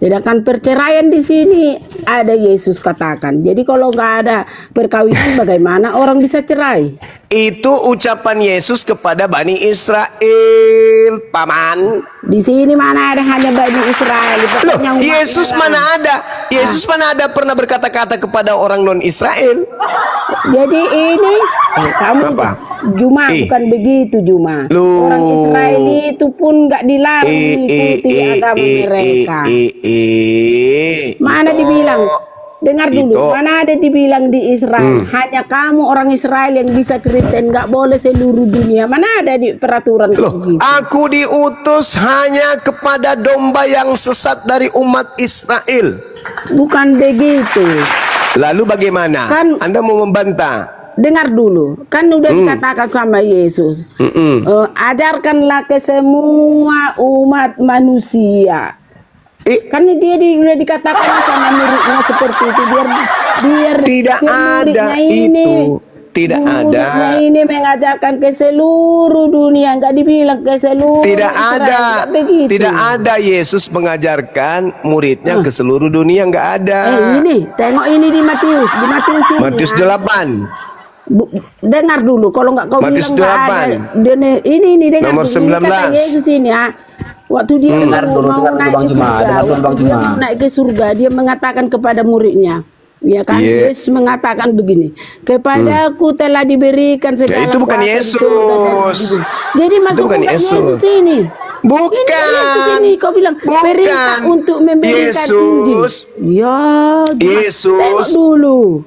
Sedangkan perceraian di sini ada Yesus katakan. Jadi kalau nggak ada perkawinan bagaimana orang bisa cerai? Itu ucapan Yesus kepada Bani Israel, paman. Di sini mana ada hanya Bani Israel? Loh, Yesus mana ada? Yesus mana ada pernah berkata-kata kepada orang non Israel? Jadi ini kamu apa? Juma bukan begitu Juma. Orang Israel itu pun nggak dilarang mengikuti agama mereka. Mana dibilang? Dengar dulu, mana ada dibilang di Israel hanya kamu orang Israel yang bisa Kristen, nggak boleh seluruh dunia. Mana ada di peraturan begitu? Aku diutus hanya kepada domba yang sesat dari umat Israel. Bukan begitu. Lalu bagaimana? Kan, Anda mau membantah? Dengar dulu, kan udah dikatakan sama Yesus, ajarkanlah ke semua umat manusia. Kan dia udah dikatakan sama muridnya seperti itu biar tidak ada itu. Tidak ada. Ini mengajarkan ke seluruh dunia, nggak dibilang ke seluruh. Tidak ada. Tidak ada Yesus mengajarkan muridnya ke seluruh dunia, nggak ada. Ini tengok ini di Matius ini. Matius 8. Dengar dulu, kalau nggak kau Matius bilang 8. Ini dengar nomor dulu. 19. Kata Yesus ini ya. Waktu dia mau naik ke surga, dia mengatakan kepada muridnya, ya kan? Yesus mengatakan begini, kepadaku telah diberikan segala itu bukan Yesus. Jadi masuk bukan Yesus ini. Bukan. Ini kau bilang perintah untuk memberikan Injil. Ya, Yesus. Tengok dulu.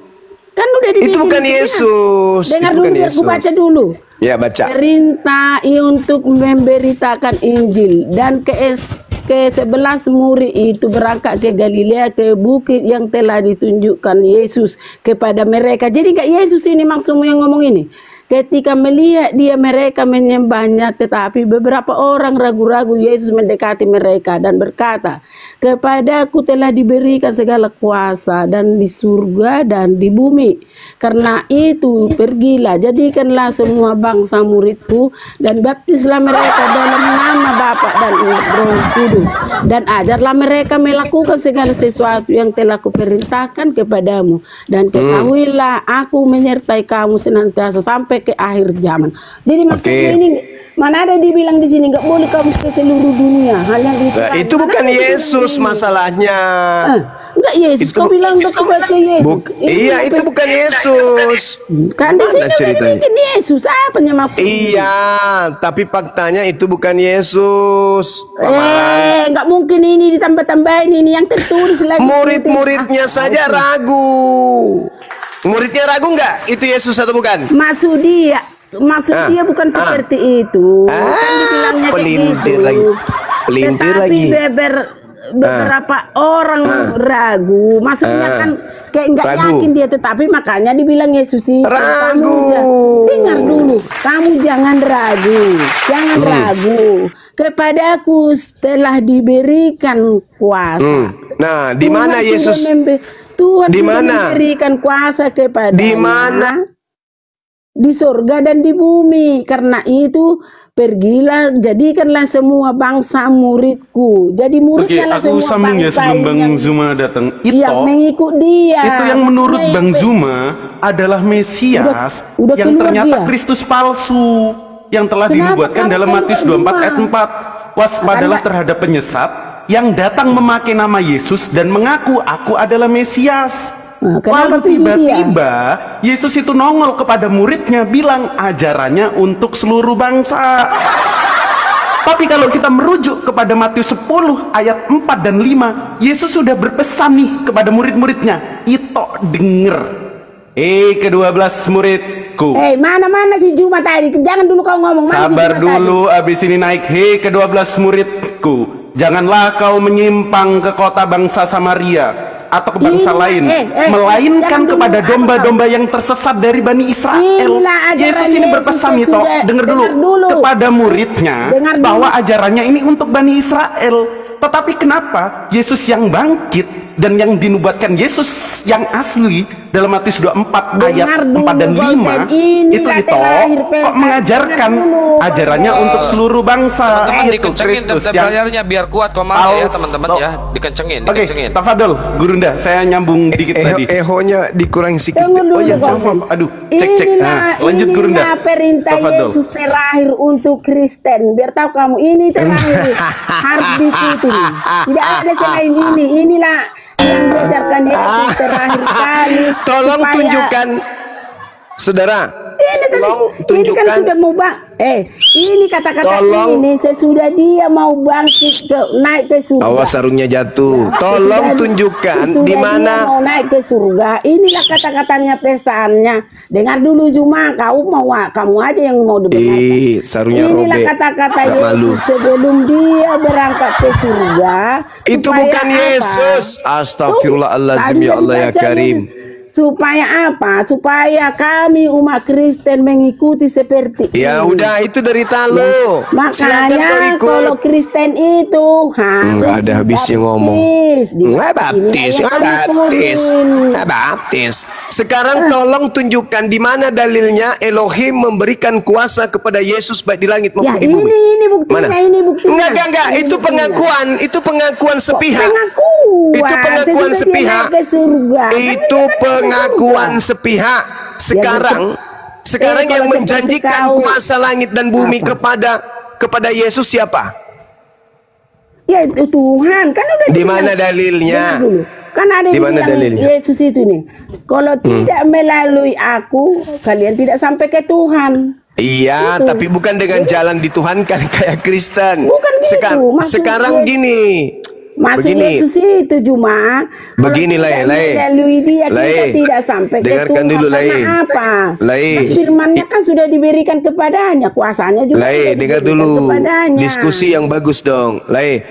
Kan udah dibikin. Itu bukan Yesus. Dengar dulu, aku baca dulu. Ya, baca. Perintah untuk memberitakan Injil dan ke-11 murid itu berangkat ke Galilea, ke bukit yang telah ditunjukkan Yesus kepada mereka. Jadi enggak Yesus ini maksudnya yang ngomong ini. Ketika melihat dia mereka menyembahnya, tetapi beberapa orang ragu-ragu. Yesus mendekati mereka dan berkata, kepadaku telah diberikan segala kuasa dan di surga dan di bumi. Karena itu pergilah, jadikanlah semua bangsa muridku dan baptislah mereka dalam nama Bapa dan Roh Kudus, dan ajarlah mereka melakukan segala sesuatu yang telah kuperintahkan kepadamu, dan ketahuilah aku menyertai kamu senantiasa sampai ke akhir zaman. Jadi maksudnya ini mana ada dibilang di sini nggak boleh kamu ke seluruh dunia, hanya di itu bukan Yesus masalahnya. Enggak Yesus, kau bilang udah kebaca Yesus. Iya, itu bukan Yesus. Kan di sini ceritanya Yesus, apa yang maksud? Iya, tapi faktanya itu bukan Yesus. Nggak mungkin ini ditambah-tambahin ini yang tertulis lagi. Murid-muridnya saja ragu. Muridnya ragu nggak itu Yesus atau bukan? Maksud dia bukan seperti itu. Kan dibilangnya kayak Pelintir gitu. lagi. Pelintir Tetapi lagi. beberapa orang ragu. Maksudnya kan kayak nggak yakin dia, tetapi makanya dibilang Yesus itu ragu. Dengar dulu, kamu jangan ragu, jangan ragu. Kepadaku telah diberikan kuasa. Nah, di mana Yesus? Tuhan di sudah mana? memberikan kuasa kepada Di mana? Di surga dan di bumi. Karena itu pergilah, jadikanlah semua bangsa muridku. Jadi muridnya Oke, aku sambung ya sebelum Bang Zuma datang. Yang mengikut dia. Itu yang menurut Bang Zuma adalah Mesias udah yang keluar ternyata dia. Kristus palsu yang telah dinubuatkan dalam Matius 24 ayat 4. Waspadalah terhadap penyesat yang datang memakai nama Yesus dan mengaku aku adalah Mesias. Lalu tiba-tiba Yesus itu nongol kepada muridnya bilang ajarannya untuk seluruh bangsa. Tapi kalau kita merujuk kepada Matius 10 ayat 4 dan 5, Yesus sudah berpesan nih kepada murid-muridnya, "Ito denger. ke-12 muridku." Mana si Juma tadi? Jangan dulu kau ngomong. Sabar dulu, abis ini naik. ke-12 muridku, janganlah kau menyimpang ke kota bangsa Samaria atau ke bangsa lain, melainkan kepada domba-domba yang tersesat dari Bani Israel. Yesus ini berpesan itu, dengar dulu, kepada muridnya bahwa ajarannya ini untuk Bani Israel. Tetapi kenapa Yesus yang bangkit dan yang dinubuatkan Yesus yang asli dalam Matius 24 ayat 4 dan 5 itu kok mengajarkan ajarannya untuk seluruh bangsa? Teman-teman Itu dikencengin Kristus tab yang layarnya biar kuat komalnya ya teman-teman ya, dikencengin. Oke, tafadhol Gurunda, saya nyambung dikit tadi. Ehonya dikurangi sedikit. Oh ya, maaf. Aduh, cek. Lanjut Gurunda. Inilah perintah Tafadhol. Yesus terakhir untuk Kristen. Biar tahu kamu, ini terakhir harus diikuti. Tidak ada selain ini. Inilah yang diajarkan Yesus terakhir kali. Tolong tunjukkan, saudara. Tolong tunjukkan. Ini kan sudah mau ini kata-kata ini sesudah dia mau bangkit naik ke surga. Awas sarungnya jatuh. Tolong tunjukkan di mana mau naik ke surga. Inilah kata-katanya, pesannya. Dengar dulu Juma, kamu aja yang mau dibenarkan. Sarungnya inilah robek. kata-kata Gak malu. Yesus sebelum dia berangkat ke surga. Itu bukan Yesus. Astagfirullahaladzim, ya Allah ya Karim. Supaya apa? Supaya kami umat Kristen mengikuti seperti ini. Ya udah, itu dari lo. Makanya kalau Kristen itu nggak ada habisnya ngomong. Nggak baptis. Sekarang tolong tunjukkan di mana dalilnya Elohim memberikan kuasa kepada Yesus baik di langit maupun di bumi. Ini buktinya. Mana? Ini buktinya. Enggak. Itu pengakuan. Itu pengakuan sepihak. Itu pengakuan sepihak. Itu pengakuan sepihak. Sekarang yang menjanjikan kuasa langit dan bumi kepada Yesus siapa? Ya itu Tuhan. Kan udah di mana dalilnya? Kan ada di mana dalilnya? Yesus itu nih. Kalau tidak melalui aku, kalian tidak sampai ke Tuhan. Iya, tapi bukan dengan jalan dituhankan kayak Kristen. Bukan gitu. Sekarang gini. Maksud begini. Yesus itu cuma begini lah melalui dia kita tidak sampai ke dengarkan Tuhan. dulu Karena apa? Lai. Firman-Nya kan sudah diberikan kepadanya, kuasanya juga sudah dengar diberikan dulu kepadanya. diskusi yang bagus dong, Lai.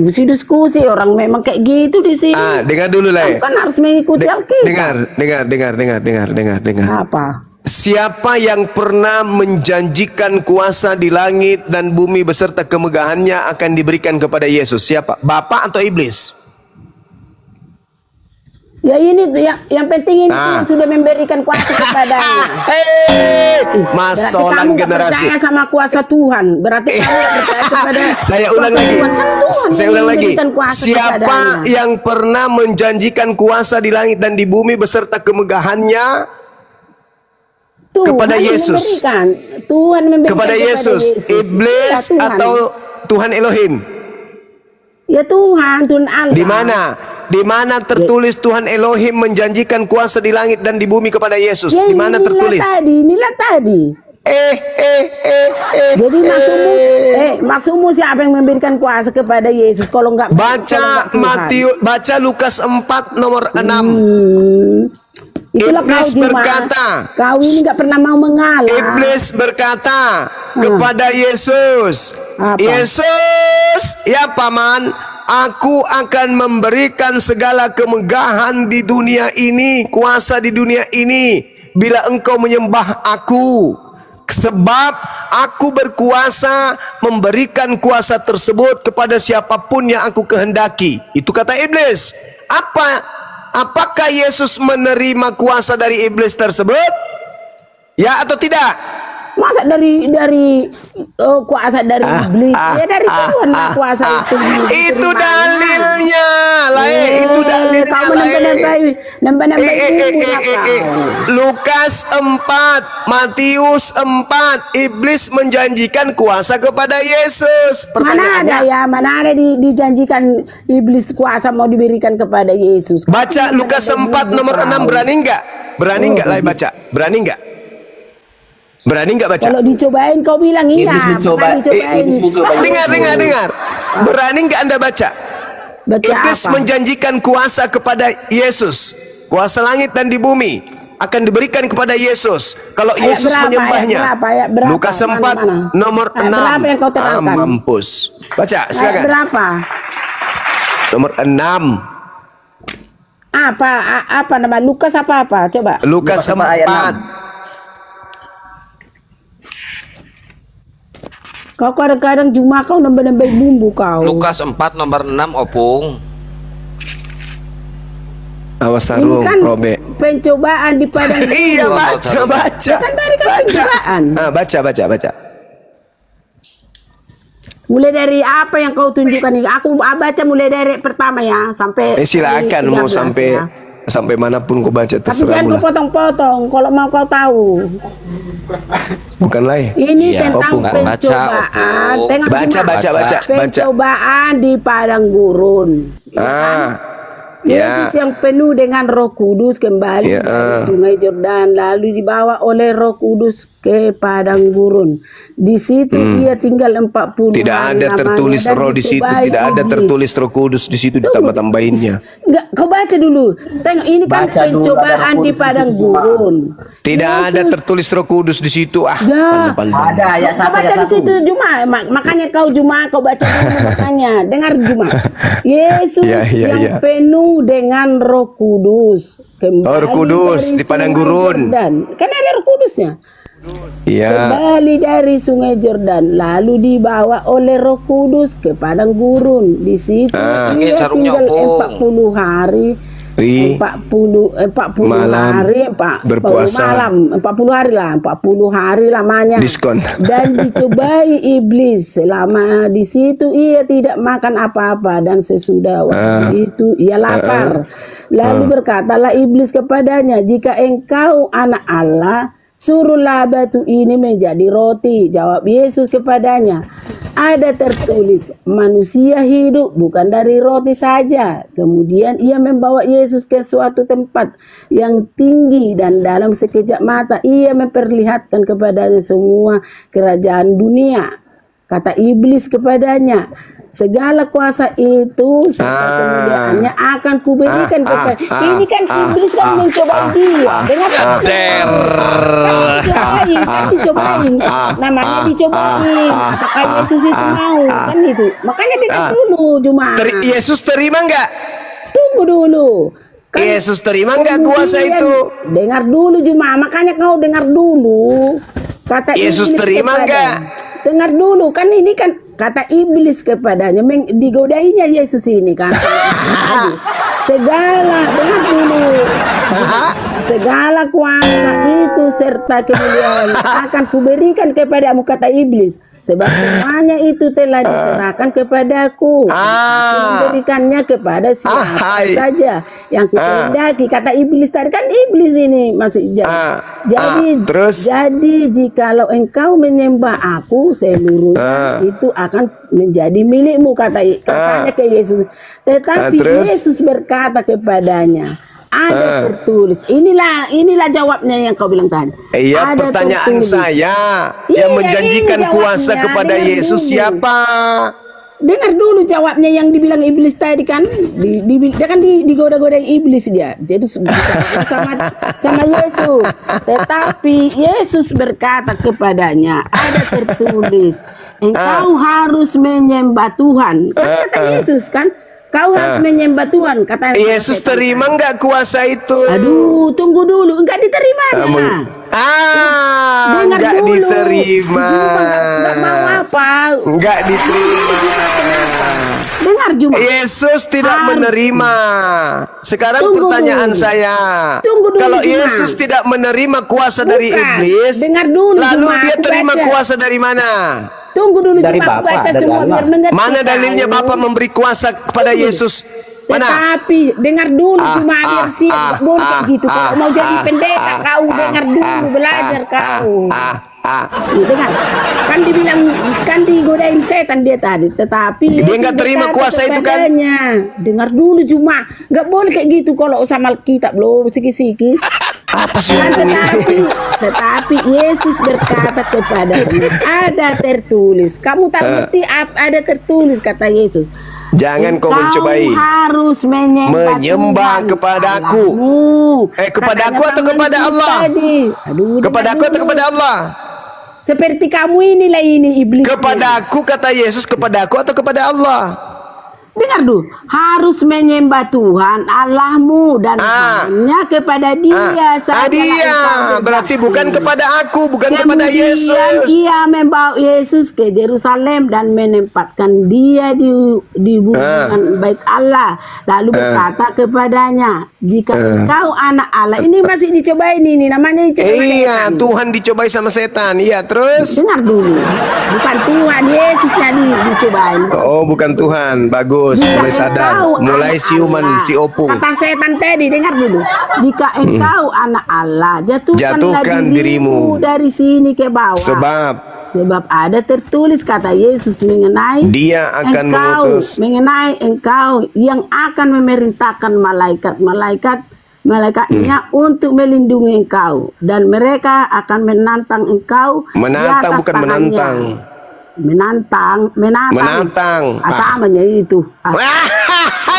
Diskusi orang memang kayak gitu di sini. Dengar dulu, Lai. Kan harus mengikuti Alkitab. Dengar. Apa? Siapa yang pernah menjanjikan kuasa di langit dan bumi beserta kemegahannya akan diberikan kepada Yesus? Siapa? Bapak atau iblis? Ya ini yang penting ini Tuhan sudah memberikan kuasa kepadanya. Masolan generasi. Percaya sama kuasa Tuhan. Berarti kamu percaya kepada Saya ulang lagi. Saya ulang lagi. Siapa kepadanya. yang pernah menjanjikan kuasa di langit dan di bumi beserta kemegahannya kepada Yesus? Tuhan memberikan kepada Yesus. Iblis atau Tuhan Elohim? Ya Tuhan Allah. Di mana tertulis Tuhan Elohim menjanjikan kuasa di langit dan di bumi kepada Yesus? Ya, di mana tertulis? Inilah tadi. Jadi maksudmu siapa yang memberikan kuasa kepada Yesus kalau enggak baca Lukas 4 nomor 6. Itulah Iblis kau berkata, kau ini nggak pernah mau mengalah. Iblis berkata kepada Yesus, Yesus, ya paman, aku akan memberikan segala kemegahan di dunia ini, kuasa di dunia ini, bila engkau menyembah aku. Sebab aku berkuasa memberikan kuasa tersebut kepada siapapun yang aku kehendaki. Itu kata iblis. Apakah Yesus menerima kuasa dari iblis tersebut? Ya atau tidak? Masa dari kuasa dari iblis? Ya dari Tuhan lah kuasa itu. Itu dalilnya lah, itu dalilnya. Kau Lukas 4, Matius 4, iblis menjanjikan kuasa kepada Yesus. Mana ada ya? Mana ada dijanjikan iblis kuasa mau diberikan kepada Yesus? Baca Lukas 4 nomor 6, berani enggak? Berani enggak lah baca? Berani enggak? Berani enggak baca? Kalau dicobain kau bilang iya. Iblis mencoba. Dengar. Berani enggak Anda baca? Iblis menjanjikan kuasa kepada Yesus. Kuasa langit dan di bumi akan diberikan kepada Yesus kalau Yesus menyembahnya. Berapa? Lukas 4 nomor 6. Berapa yang kau terangkan? Mampus. Baca, silakan. Berapa? Nomor 6. Apa nama Lukas apa? Coba. Lukas 4. Kau kadang-kadang cuma kau nambah-nambah bumbu kau. Lukas 4 nomor 6 opung. Awas sarung, kan robek. Pencobaan di padang gurun. Iya, baca. Kan tadi kan pencobaan. Baca. Mulai dari apa yang kau tunjukkan ini? Aku baca mulai dari pertama ya sampai. Silakan mau sampai manapun kau baca terserah. Tapi jangan kau potong-potong kalau mau kau tahu. Bukan lain. Ini tentang pencobaan. Baca. Pencobaan di padang gurun. Yesus yang penuh dengan Roh Kudus kembali dari Sungai Yordan, lalu dibawa oleh Roh Kudus ke padang gurun. Di situ dia tinggal 40 Tidak ada tertulis Roh di situ, tidak ada tertulis Roh Kudus di situ, ditambah-tambahinnya. Enggak, kau baca dulu. Tengok ini kan pencobaan di padang gurun. Tidak ada tertulis Roh Kudus di situ. Ada ayat Kau baca di situ Juma, makanya kau Juma kau baca dulu makanya. Dengar Juma. Yesus yang penuh dengan Roh Kudus kembali Roh Kudus di padang gurun. Kan ada Roh Kudusnya. Iya. Kembali dari Sungai Yordan, lalu dibawa oleh Roh Kudus ke padang gurun. Di situ dia tinggal 40 hari. 40 hari berpuasa. 40 hari lah, 40 hari lamanya. Diskon. Dan dicobai iblis selama di situ ia tidak makan apa-apa, dan sesudah waktu itu ia lapar. Lalu berkatalah iblis kepadanya, jika engkau anak Allah, suruhlah batu ini menjadi roti. Jawab Yesus kepadanya, ada tertulis, manusia hidup bukan dari roti saja. Kemudian ia membawa Yesus ke suatu tempat yang tinggi, dan dalam sekejap mata ia memperlihatkan kepadanya semua kerajaan dunia. Kata iblis kepadanya, segala kuasa itu serta kemuliaannya akan kuberikan kepada. Ini kan iblis kan mencoba dia. Dengar dicobain. Namanya dicobain. Apakah Yesus itu mau? Kan itu. Makanya dengar dulu Juma. Yesus terima enggak? Tunggu dulu. Kan Yesus terima enggak kuasa itu? Dengar dulu Juma. Makanya kau dengar dulu. Kata Yesus terima enggak? Dengar dulu, kan ini kan kata iblis kepadanya, digodainya Yesus ini kan. Dengar dulu. Segala kuasa itu serta kemuliaan akan kuberikan kepadamu, kata iblis. Sebab semuanya itu telah diserahkan kepadaku. Memberikannya kepada siapa saja yang kukehendaki. Kata iblis tadi, kan iblis ini masih jadi jikalau engkau menyembah aku, seluruhnya itu akan menjadi milikmu, katanya ke Yesus. Tetapi Yesus berkata kepadanya, ada tertulis. Inilah jawabnya yang kau bilang tadi. Iya, pertanyaan saya, yang menjanjikan kuasa kepada Yesus siapa? Dengar dulu jawabnya yang dibilang iblis tadi kan, dia kan digoda-goda iblis dia. Jadi sama Yesus. Tetapi Yesus berkata kepadanya, ada tertulis, engkau harus menyembah Tuhan. Kata Yesus kan, kau harus menyembah Tuhan. Kata Yesus terima nggak kuasa itu? Aduh, tunggu dulu, enggak diterima. Enggak diterima. Enggak mau apa? Enggak diterima. Dengar Juma. Yesus tidak menerima. Sekarang Tunggu pertanyaan dulu. saya. Tunggu dulu, Kalau Juma. Yesus tidak menerima kuasa dari Bukan. iblis, Dengar dulu, lalu Juma, dia aku terima baca. kuasa dari mana? Tunggu dulu Dari Juma, aku Bapa, baca dari semua Allah. biar mengerti. Mana dalilnya tahu. Bapak memberi kuasa kepada Tunggu. Yesus? Mana? Tetapi dengar dulu cuma biar siap, nggak boleh kayak gitu. Kalau mau jadi pendeta kau dengar dulu, belajar kau. Dengar, kan dibilang, kan digodain setan dia tadi. Tetapi Dia nggak terima kuasa itu kan? Dengar dulu cuma, nggak boleh kayak gitu kalau sama kitab lo sikit-sikit. Apa sih? Tetapi Yesus berkata kepadanya, ada tertulis. Kamu tak ngerti ada tertulis kata Yesus. Jangan kau mencobai. Kau harus menyembah Tuhan kepadaku. Kepadaku atau kepada Allah? Kepadaku atau kepada Allah? Seperti kamu inilah ini iblis. Kepadaku kata Yesus, kepadaku atau kepada Allah? Dengar dulu, harus menyembah Tuhan Allahmu dan hanya kepada Dia saja. Dia berarti bukan kepada aku, bukan kepada Yesus. Ia membawa Yesus ke Yerusalem dan menempatkan dia di hubungan baik Allah. Lalu berkata kepadanya, jika engkau anak Allah, ini masih dicobain ini namanya dicobain. Iya, Tuhan dicobai sama setan. Iya, terus. Dengar dulu, bukan Tuhan, Yesusnya dicobain. Oh, bukan Tuhan. Bagus. Mulai sadar, mulai siuman, si opung. Kata setan tadi, dengar dulu. Jika engkau anak Allah, jatuhkan dirimu dari sini ke bawah. Sebab ada tertulis kata Yesus mengenai Dia akan mengenai engkau yang akan memerintahkan malaikatnya untuk melindungi engkau, dan mereka akan menantang engkau. Menantang bukan menantang. Menantang. Samanya itu.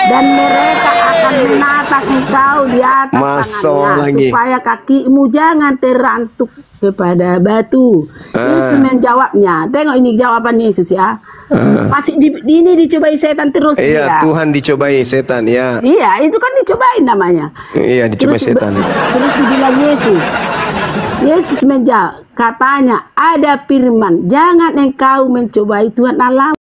Dan mereka akan menatang engkau di atas tangannya, supaya kakimu jangan terantuk kepada batu. Yesus menjawabnya. Tengok ini jawaban Yesus ya. Masih ini dicobai setan terus. Iya, Tuhan dicobai setan ya. Iya, itu kan dicobain namanya. Iya, dicobai setan. Terus dibilang Yesus menjawab, katanya ada firman, jangan engkau mencobai Tuhan Allah.